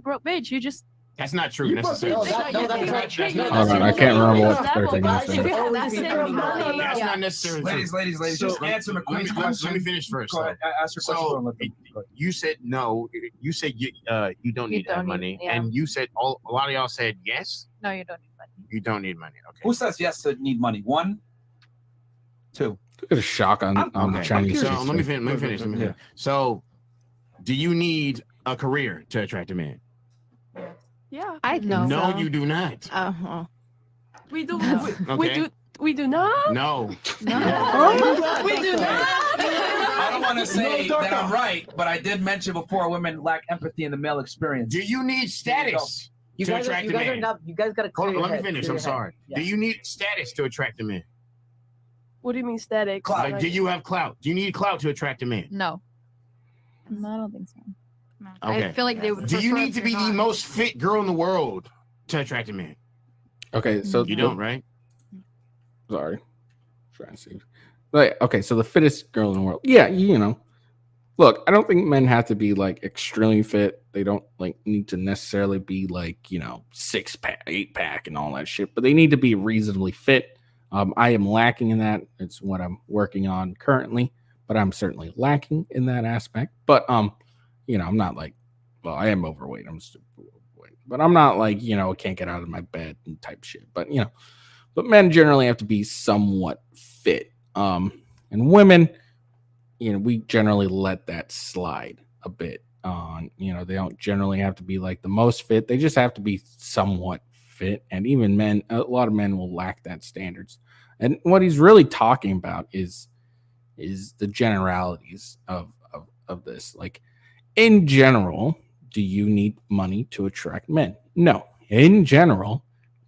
S9: Bro, bitch, you just.
S8: That's not true necessarily.
S1: Hold on, I can't remember what the third thing was.
S8: That's not necessarily true.
S6: Ladies, just answer the question.
S8: Let me finish first.
S6: Go ahead, ask your question.
S8: You said no. You said you don't need that money, and you said a lot of y'all said yes.
S10: No, you don't need money.
S8: You don't need money. Okay.
S6: Who says yes to need money? 1, 2.
S1: Look at a shock on the Chinese.
S8: So let me finish.
S6: Yeah.
S8: So, do you need a career to attract a man?
S9: Yeah.
S10: I know.
S8: No,
S10: so.
S8: you do not.
S9: We do.
S8: Okay.
S9: We do not.
S8: No.
S9: We do not.
S6: I don't want to say that I'm right, but I did mention before women lack empathy in the male experience.
S8: Do you need status to attract a man?
S7: You guys got to clear your
S8: Let me
S7: head,
S8: finish.
S7: clear
S8: I'm
S7: your
S8: sorry.
S7: head.
S8: Do you need status to attract a man?
S9: What do you mean static?
S8: Like, do you have clout? Do you need clout to attract a man?
S10: No. No, I don't think so.
S8: Okay.
S10: I feel like they would.
S8: Do you need to be the most fit girl in the world to attract a man?
S1: Okay, so
S8: You don't, right?
S1: Sorry, trying to see. Right. Okay, so the fittest girl in the world. Yeah, look, I don't think men have to be like extremely fit. They don't like need to necessarily be like, 6-pack, 8-pack and all that shit, but they need to be reasonably fit. I am lacking in that. It's what I'm working on currently, but I'm certainly lacking in that aspect. But I'm not like, well, I am overweight. I'm super overweight, but I'm not like, can't get out of my bed and type shit. But but men generally have to be somewhat fit. And women, we generally let that slide a bit on, they don't generally have to be like the most fit. They just have to be somewhat fit. And even men, a lot of men will lack that standards. And what he's really talking about is the generalities of this. Like, in general, do you need money to attract men? No. In general,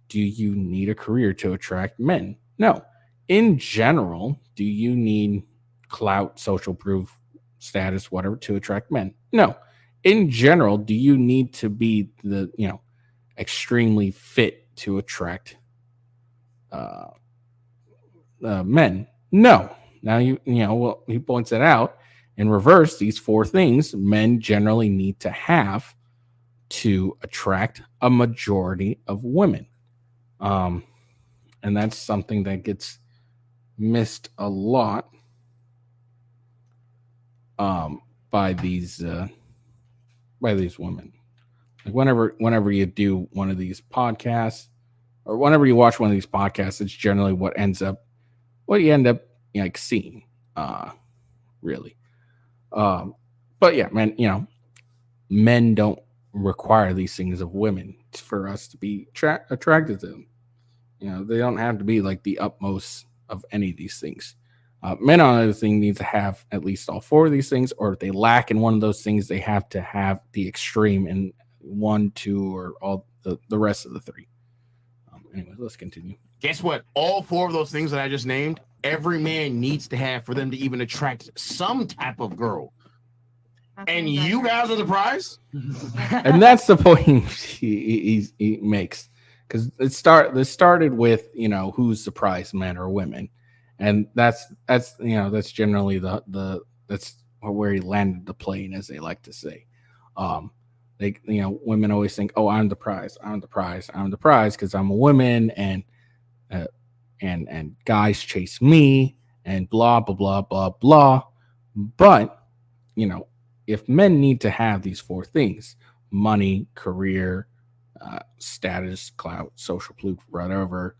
S1: do you need a career to attract men? No. In general, do you need clout, social proof, status, whatever, to attract men? No. In general, do you need to be the extremely fit to attract men? No. Now he points it out in reverse. These 4 things men generally need to have to attract a majority of women, and that's something that gets missed a lot by these women. Like whenever you do one of these podcasts, or whenever you watch one of these podcasts, it's generally what you end up like seeing, really. But yeah, man, men don't require these things of women for us to be attracted to them. They don't have to be like the utmost of any of these things. Men, on the other thing, need to have at least all 4 of these things, or if they lack in one of those things, they have to have the extreme in 1, 2, or all the rest of the 3. Anyway, let's continue.
S8: Guess what? All 4 of those things that I just named, every man needs to have for them to even attract some type of girl. And you guys are the prize?
S1: And that's the point he makes. Because it started with, who's the prize, men or women. And that's generally that's where he landed the plane, as they like to say. Women always think, oh, I'm the prize because I'm a woman, and guys chase me, and blah blah blah blah blah. But if men need to have these 4 things: money, career, status, clout, social proof, whatever,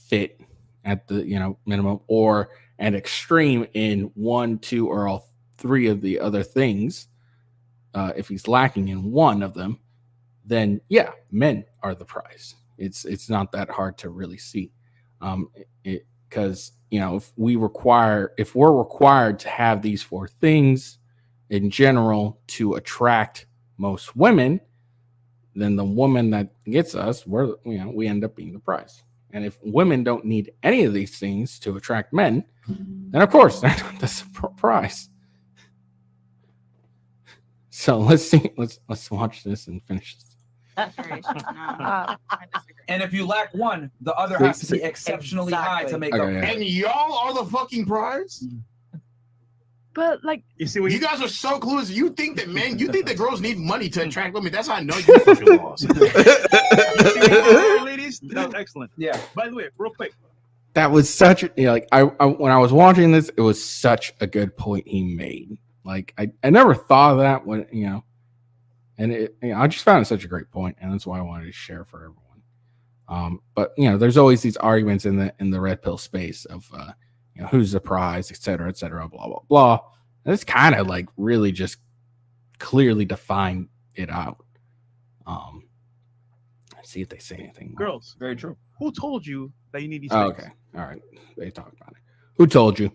S1: fit at the minimum, or an extreme in 1, 2, or all 3 of the other things. If he's lacking in one of them, then yeah, men are the prize. It's not that hard to really see, because if we're required to have these 4 things in general to attract most women, then the woman that gets us, we end up being the prize. And if women don't need any of these things to attract men, then of course they're not the prize. So let's see. Let's watch this and finish this.
S6: And if you lack one, the other has to be exceptionally high to make up.
S8: Yeah. And y'all are the fucking prize?
S9: But like,
S8: you guys are so clueless. You think that girls need money to attract women? That's how I know you fucking lost.
S11: Ladies, that was excellent.
S6: Yeah.
S11: By the way, real quick.
S1: That was such I when I was watching this, it was such a good point he made. Like I never thought of that when and I just found it such a great point, and that's why I wanted to share for everyone. But there's always these arguments in the red pill space of who's the prize, et cetera, blah blah blah. And it's kind of like really just clearly defined it out. Let's see if they say anything.
S11: Girls, very true. Who told you that you need these?
S1: Okay, all right, they talk about it. Who told you?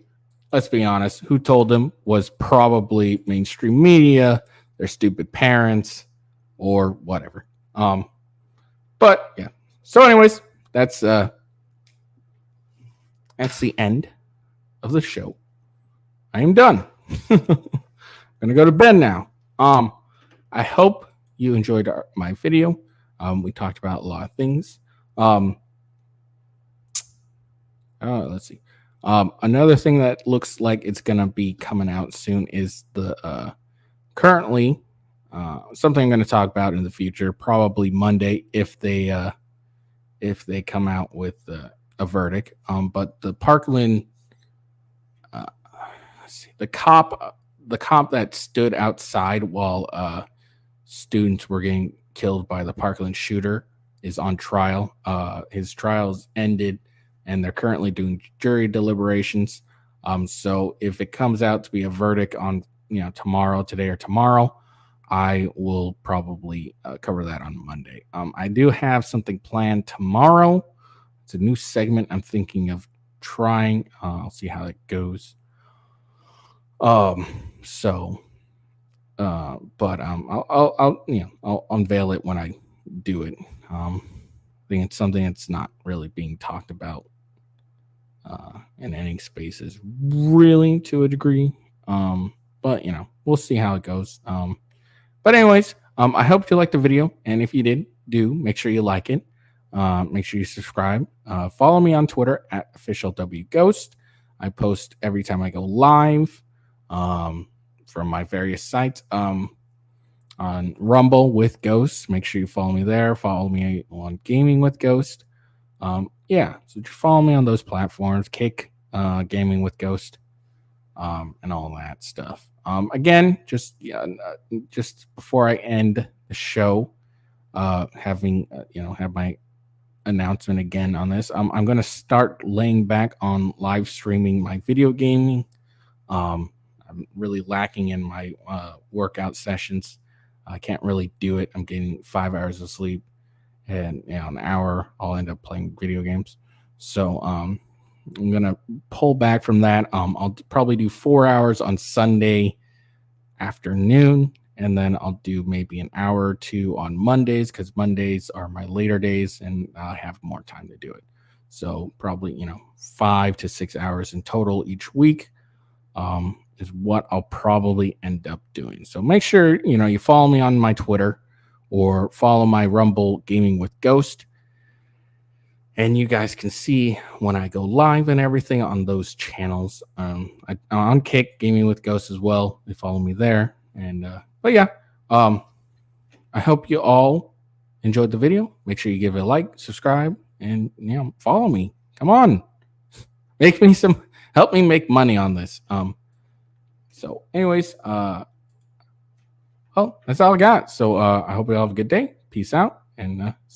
S1: Let's be honest. Who told them was probably mainstream media, their stupid parents, or whatever. But yeah. So, anyways, that's the end of the show. I am done. Gonna go to bed now. I hope you enjoyed my video. We talked about a lot of things. Let's see. Another thing that looks like it's gonna be coming out soon is the currently something I'm going to talk about in the future, probably Monday if they come out with a verdict. But the Parkland, the cop that stood outside while students were getting killed by the Parkland shooter is on trial. His trial's ended, and they're currently doing jury deliberations. So if it comes out to be a verdict on today or tomorrow, I will probably cover that on Monday. I do have something planned tomorrow. It's a new segment I'm thinking of trying. I'll see how it goes. But I'll unveil it when I do it. I think it's something that's not really being talked about in any spaces, really, to a degree. But we'll see how it goes. But anyways, I hope you liked the video, and if you did, make sure you like it. Make sure you subscribe. Follow me on Twitter at officialwghost. I post every time I go live from my various sites. On Rumble with Ghost, make sure you follow me there. Follow me on Gaming with Ghost. So just follow me on those platforms. Kick Gaming with Ghost. And all that stuff. Again, just before I end the show, have my announcement again on this. I'm going to start laying back on live streaming my video gaming. I'm really lacking in my workout sessions. I can't really do it. I'm getting 5 hours of sleep, and an hour I'll end up playing video games. So I'm gonna pull back from that. I'll probably do 4 hours on Sunday afternoon, and then I'll do maybe an hour or two on Mondays, because Mondays are my later days and I have more time to do it. So probably 5 to 6 hours in total each week is what I'll probably end up doing. So make sure you follow me on my Twitter or follow my Rumble Gaming with Ghost. And you guys can see when I go live and everything on those channels. On Kick Gaming with Ghost as well. They follow me there. And I hope you all enjoyed the video. Make sure you give it a like, subscribe, and follow me. Come on, help me make money on this. So, anyways, that's all I got. So I hope you all have a good day. Peace out, and